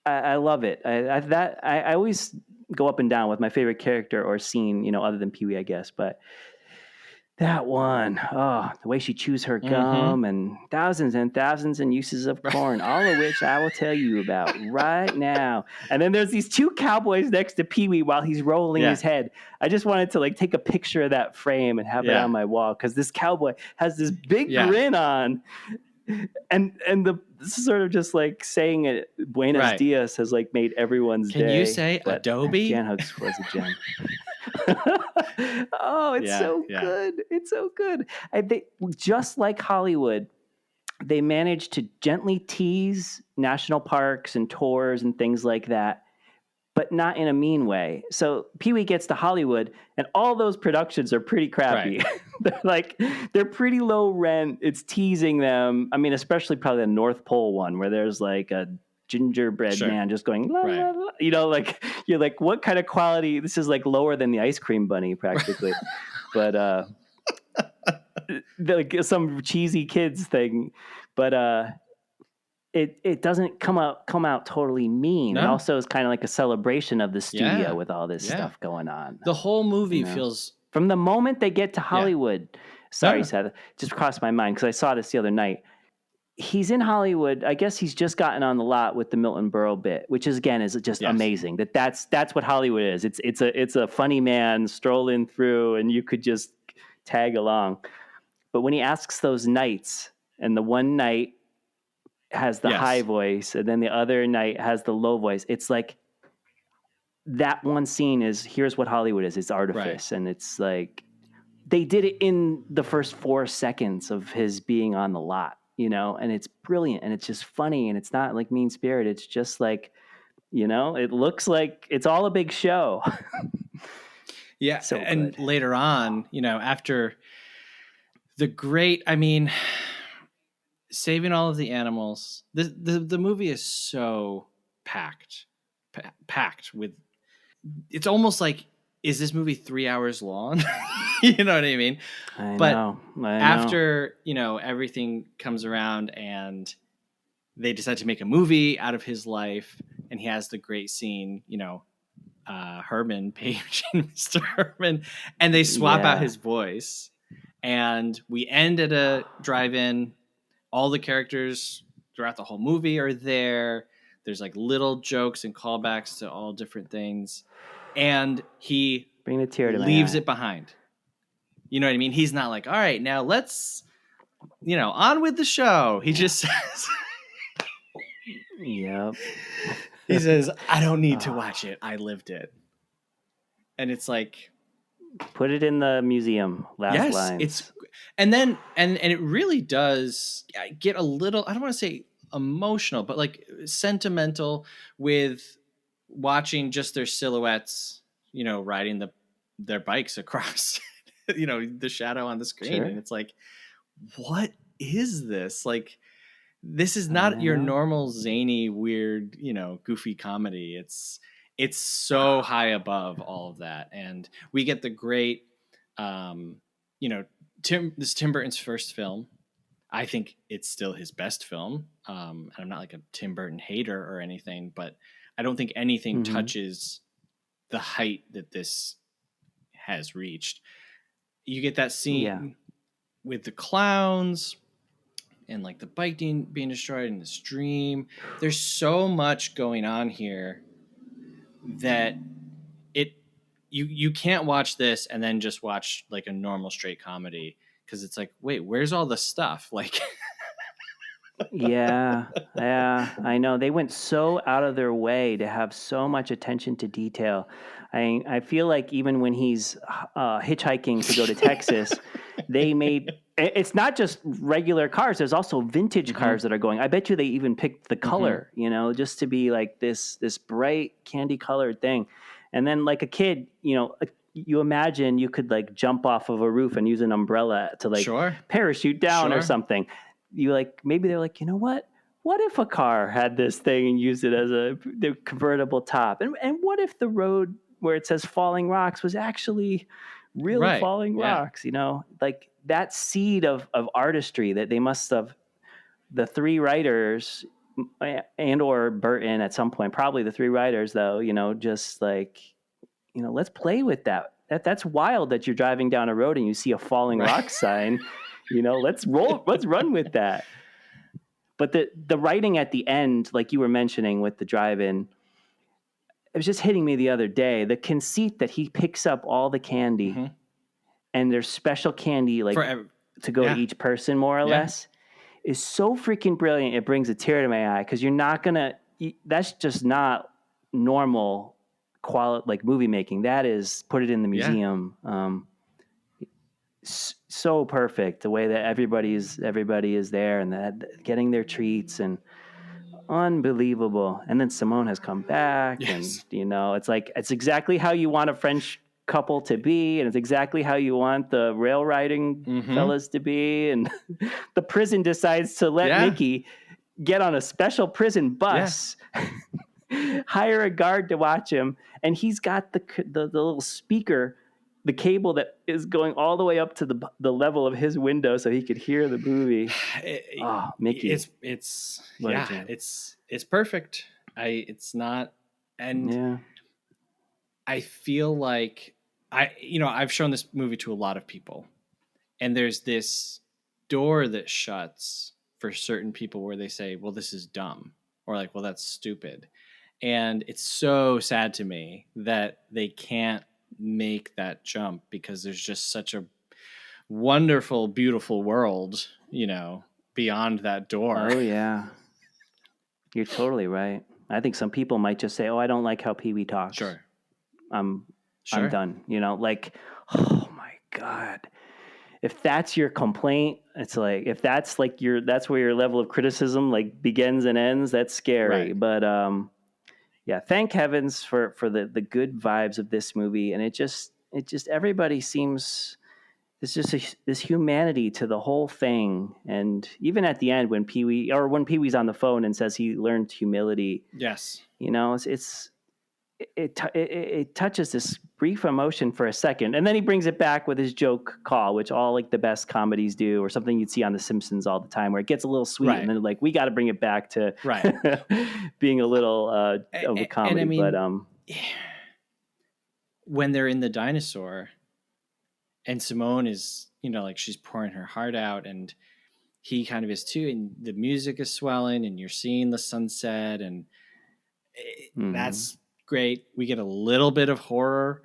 I love it. I always go up and down with my favorite character or scene, other than Pee-wee, I guess. But that one, the way she chews her gum and thousands and thousands and uses of corn, all of which I will tell you about right now. And then there's these 2 cowboys next to Pee-wee while he's rolling his head. I just wanted to like take a picture of that frame and have it on my wall because this cowboy has this big grin on. and the sort of just like saying it, Buenos Right. Dias has like made everyone's Can day. you say But Adobe? Jan Hooks was a gem. Oh, it's so good. It's so good. They, just like Hollywood, they managed to gently tease national parks and tours and things like that, but not in a mean way. So Pee-wee gets to Hollywood, and all those productions are pretty crappy. Right. they're pretty low rent. It's teasing them. I mean, especially probably the North Pole one, where there's like a gingerbread man just going, la, la, la. You know, like you're like, what kind of quality? This is like lower than the Ice Cream Bunny practically. But like some cheesy kids thing. But it doesn't come out totally mean. No. It also is kind of like a celebration of the studio with all this stuff going on. The whole movie feels, from the moment they get to Hollywood. Sorry, Seth, just crossed my mind because I saw this the other night. He's in Hollywood. I guess he's just gotten on the lot with the Milton Berle bit, which is just amazing. That's what Hollywood is. It's a funny man strolling through, and you could just tag along. But when he asks those knights, and the one knight has the high voice, and then the other knight has the low voice, it's like that one scene is, here's what Hollywood is. It's artifice, and it's like they did it in the first 4 seconds of his being on the lot. You know, and it's brilliant, and it's just funny, and it's not like mean spirit. It's just like, you know, it looks like it's all a big show. So and good. Later on, you know, after the great, I mean, saving all of the animals, the movie is so packed with. It's almost like, is this movie 3 hours long? You know what I mean? I know. After, you know, everything comes around and they decide to make a movie out of his life, and he has the great scene, you know, Herman paging Mr. Herman, and they swap out his voice, and we end at a drive-in. All the characters throughout the whole movie are there. There's like little jokes and callbacks to all different things, and he bring a tear to leaves it behind. You know what I mean? He's not like, all right, now let's, you know, on with the show. He just says, yep. He says, I don't need to watch it. I lived it. And it's like, put it in the museum. Last lines. It's, and then, and it really does get a little, I don't want to say emotional, but like sentimental with watching just their silhouettes, you know, riding their bikes across, you know, the shadow on the screen. Sure. And it's like, what is this? Like, this is not your normal zany, weird, you know, goofy comedy. It's so high above all of that. And we get the great, you know, Tim Burton's first film. I think it's still his best film. And I'm not like a Tim Burton hater or anything, but I don't think anything touches the height that this has reached. You get that scene with the clowns and like the bike being destroyed in the stream. There's so much going on here that you can't watch this and then just watch like a normal straight comedy, because it's like, wait, where's all the stuff? Like, yeah, I know. They went so out of their way to have so much attention to detail. I feel like even when he's hitchhiking to go to Texas, they made, it's not just regular cars. There's also vintage cars that are going. I bet you they even picked the color, you know, just to be like this bright candy colored thing. And then like a kid, you know, you imagine you could like jump off of a roof and use an umbrella to like parachute down or something. You like, maybe they're like, you know what? What if a car had this thing and used it as the convertible top? And what if the road where it says Falling Rocks was actually real falling rocks? You know, like that seed of artistry that they must have, the three writers and or Burton at some point, probably the three writers though, you know, just like, you know, let's play with that. That's wild that you're driving down a road and you see a Falling Rock sign. You know, let's run with that. But the writing at the end, like you were mentioning with the drive-in, it was just hitting me the other day. The conceit that he picks up all the candy and there's special candy like to go to each person more or less. is so freaking brilliant. It brings a tear to my eye because you're not gonna. That's just not normal quality like movie making. That is put it in the museum. So perfect the way that everybody is there and that getting their treats and unbelievable. And then Simone has come back, and it's like it's exactly how you want a French couple to be, and it's exactly how you want the rail riding fellas to be. And the prison decides to let Mickey get on a special prison bus, hire a guard to watch him, and he's got the little speaker, the cable that is going all the way up to the level of his window so he could hear the movie. Mickey. It's perfect. It's not, and I feel like I've shown this movie to a lot of people, and there's this door that shuts for certain people where they say, well, this is dumb, or like, well, that's stupid. And it's so sad to me that they can't make that jump because there's just such a wonderful, beautiful world, beyond that door. Oh yeah. You're totally right. I think some people might just say, oh, I don't like how Pee-wee talks. Sure. I'm done. Like, oh my God. If that's your complaint, it's like, if that's like that's where your level of criticism like begins and ends, that's scary. Right. But thank heavens for the good vibes of this movie. And it just everybody seems, it's just this humanity to the whole thing. And even at the end when Pee-wee's on the phone and says he learned humility. Yes. It touches this brief emotion for a second, and then he brings it back with his joke call, which all like the best comedies do, or something you'd see on The Simpsons all the time, where it gets a little sweet, and then like we got to bring it back to being a little of a comedy. And I mean, when they're in the dinosaur, and Simone is like she's pouring her heart out, and he kind of is too, and the music is swelling, and you're seeing the sunset, and that's great. We get a little bit of horror.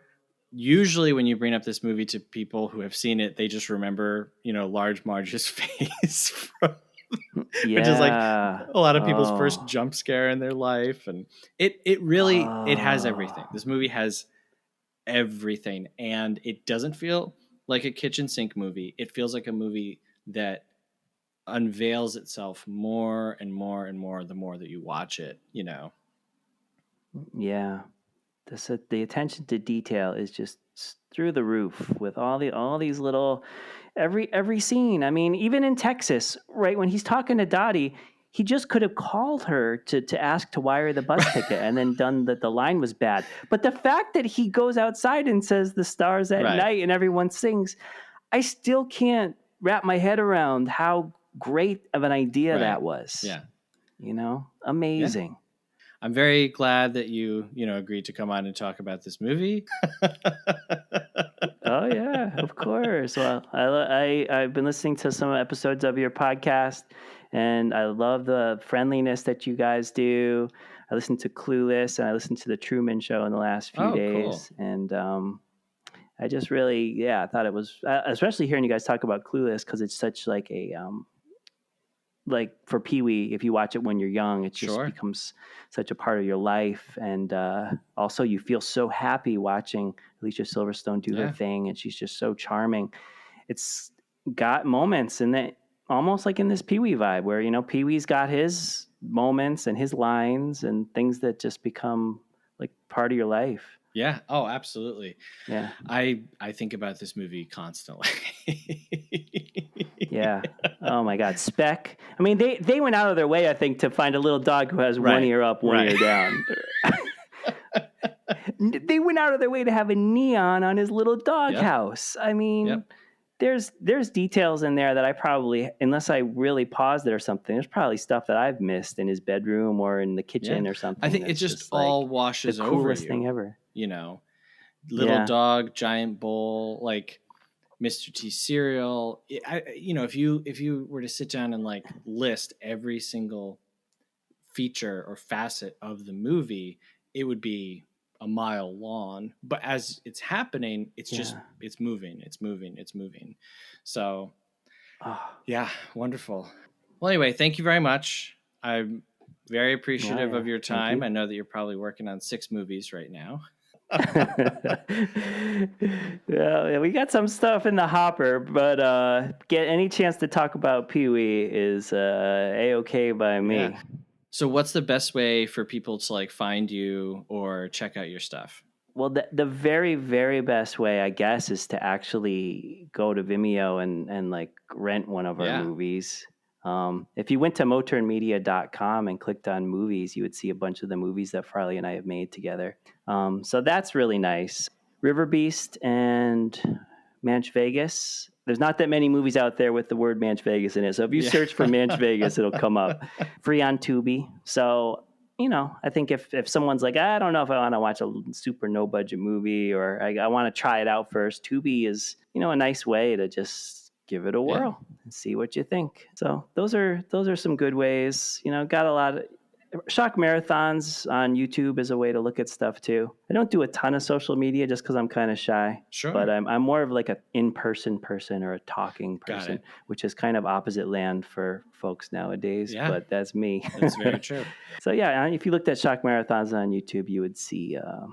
Usually when you bring up this movie to people who have seen it, they just remember, Large Marge's face from, which is like a lot of people's first jump scare in their life. And it really, it has everything. This movie has everything, and it doesn't feel like a kitchen sink movie. It feels like a movie that unveils itself more and more and more the more that you watch it, Yeah. The attention to detail is just through the roof with all these little every scene. I mean, even in Texas, right when he's talking to Dottie, he just could have called her to ask to wire the bus ticket and then done that. The line was bad, but the fact that he goes outside and says the stars at night and everyone sings, I still can't wrap my head around how great of an idea that was. Yeah, amazing. Yeah. I'm very glad that you agreed to come on and talk about this movie. Oh yeah, of course. Well, I've been listening to some episodes of your podcast, and I love the friendliness that you guys do. I listened to Clueless, and I listened to the Truman Show in the last few days, cool. And I just really, I thought it was, especially hearing you guys talk about Clueless, because it's such like a like for Pee-wee, if you watch it when you're young, it just becomes such a part of your life. And also you feel so happy watching Alicia Silverstone do her thing. And she's just so charming. It's got moments in that, almost like in this Pee-wee vibe where, Pee-wee's got his moments and his lines and things that just become like part of your life. Yeah. Oh, absolutely. Yeah. I think about this movie constantly. Yeah. Oh my God. Speck. I mean, they went out of their way, I think, to find a little dog who has one ear up, one ear down. They went out of their way to have a neon on his little dog house. I mean, there's details in there that I probably, unless I really paused it or something, there's probably stuff that I've missed in his bedroom or in the kitchen or something. I think it just all like washes over you. The coolest thing ever. Little dog, giant bowl, like Mr. T cereal. If you were to sit down and like list every single feature or facet of the movie, it would be a mile long. But as it's happening, it's just it's moving. So, wonderful. Well, anyway, thank you very much. I'm very appreciative of your time. You. I know that you're probably working on 6 movies right now. Yeah, we got some stuff in the hopper, but get any chance to talk about Pee-wee is A-okay by me. Yeah. So what's the best way for people to like find you or check out your stuff? Well, the very, very best way, I guess, is to actually go to Vimeo and like rent one of our movies. If you went to moturnmedia.com and clicked on movies, you would see a bunch of the movies that Farley and I have made together. So that's really nice. River Beast and Manch Vegas. There's not that many movies out there with the word Manch Vegas in it. So if you search for Manch Vegas, it'll come up. Free on Tubi. So, I think if someone's like, I don't know if I want to watch a super no budget movie or I want to try it out first, Tubi is, a nice way to just give it a whirl and see what you think. So those are some good ways. Got a lot of Shock marathons on YouTube is a way to look at stuff too. I don't do a ton of social media just because I'm kind of shy. Sure. But I'm more of like an in-person person or a talking person, which is kind of opposite land for folks nowadays. Yeah. But that's me. That's very true. So yeah, if you looked at Shock marathons on YouTube, you would see a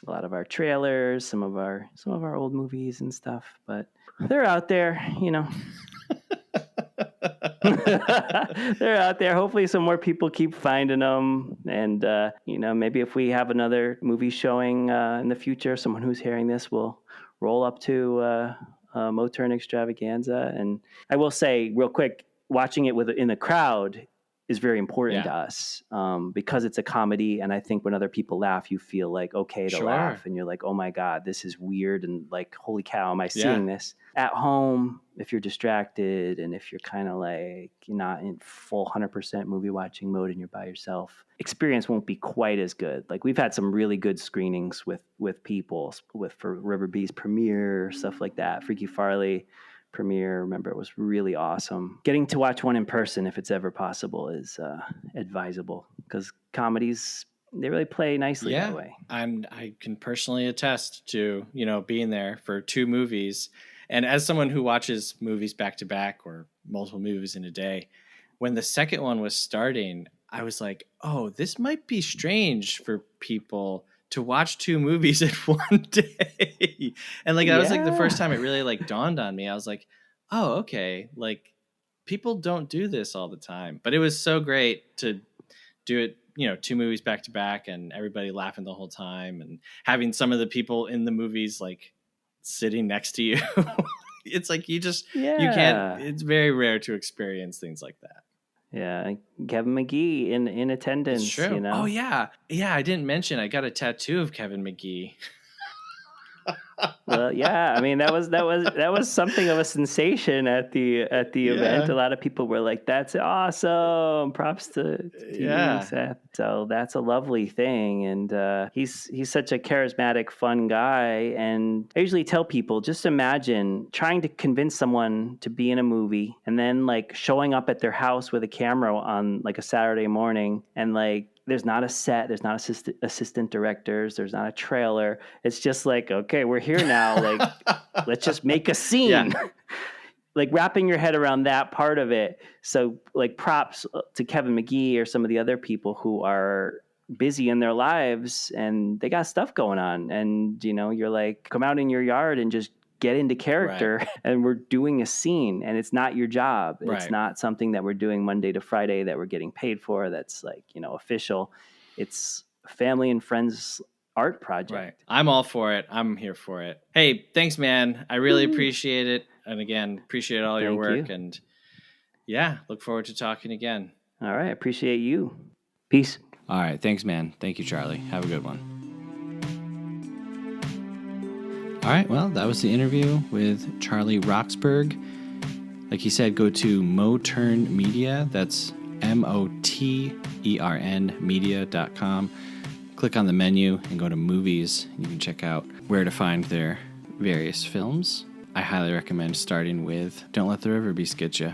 lot of our trailers, some of our old movies and stuff. But they're out there, They're out there. Hopefully some more people keep finding them. And, maybe if we have another movie showing in the future, someone who's hearing this will roll up to Moturn Extravaganza. And I will say real quick, watching it in a crowd is very important to us because it's a comedy. And I think when other people laugh, you feel like okay to laugh. And you're like, oh, my God, this is weird. And like, holy cow, am I seeing this? At home, if you're distracted and if you're kind of like you're not in full 100% movie watching mode and you're by yourself, experience won't be quite as good. Like we've had some really good screenings with people for River Beast premiere, stuff like that. Freaky Farley premiere, remember, it was really awesome. Getting to watch one in person, if it's ever possible, is advisable because comedies, they really play nicely that way. I can personally attest to, being there for 2 movies. And as someone who watches movies back to back or multiple movies in a day, when the second one was starting, I was like, oh, this might be strange for people to watch 2 movies in one day. And like, that was like the first time it really like dawned on me. I was like, oh, okay. Like people don't do this all the time, but it was so great to do it, 2 movies back to back and everybody laughing the whole time and having some of the people in the movies like sitting next to you. It's like you can't, it's very rare to experience things like that. Yeah, Kevin McGee in attendance. It's true. Oh yeah, I didn't mention I got a tattoo of Kevin McGee. Well, yeah, I mean that was something of a sensation at the event. A lot of people were like, "That's awesome! Props to you, Seth." So that's a lovely thing, and he's such a charismatic, fun guy. And I usually tell people, just imagine trying to convince someone to be in a movie, and then like showing up at their house with a camera on like a Saturday morning, and like. There's not a set. There's not assistant directors. There's not a trailer. It's just like, okay, we're here now. Like, let's just make a scene. Yeah. Like wrapping your head around that part of it. So like props to Kevin McGee or some of the other people who are busy in their lives and they got stuff going on. And, you're like, come out in your yard and just get into character and we're doing a scene and it's not your job. It's not something that we're doing Monday to Friday that we're getting paid for. That's like, official. It's a family and friends art project. Right. I'm all for it. I'm here for it. Hey, thanks, man. I really appreciate it. And again, appreciate all your work. And look forward to talking again. All right. Appreciate you. Peace. All right. Thanks, man. Thank you, Charlie. Have a good one. All right, well, that was the interview with Charlie Roxburgh. Like he said, go to Motern Media. That's MOTERN media.com. Click on the menu and go to movies. You can check out where to find their various films. I highly recommend starting with Don't Let the River Beast Get Ya.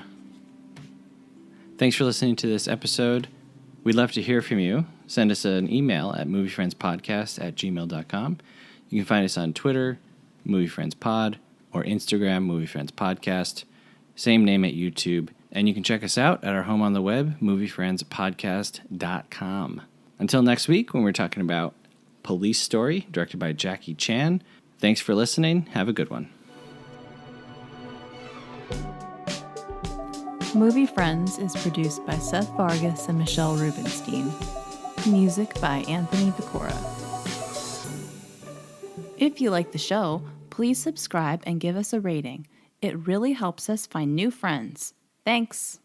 Thanks for listening to this episode. We'd love to hear from you. Send us an email at moviefriendspodcast@gmail.com. You can find us on Twitter, Movie Friends Pod, or Instagram, Movie Friends Podcast. Same name at YouTube, And you can check us out at our home on the web, moviefriendspodcast.com. Until next week, when we're talking about Police Story, directed by Jackie Chan. Thanks for listening. Have a good one. Movie Friends is produced by Seth Vargas and Michelle Rubenstein. Music by Anthony Vicora. If you like the show, please subscribe and give us a rating. It really helps us find new friends. Thanks!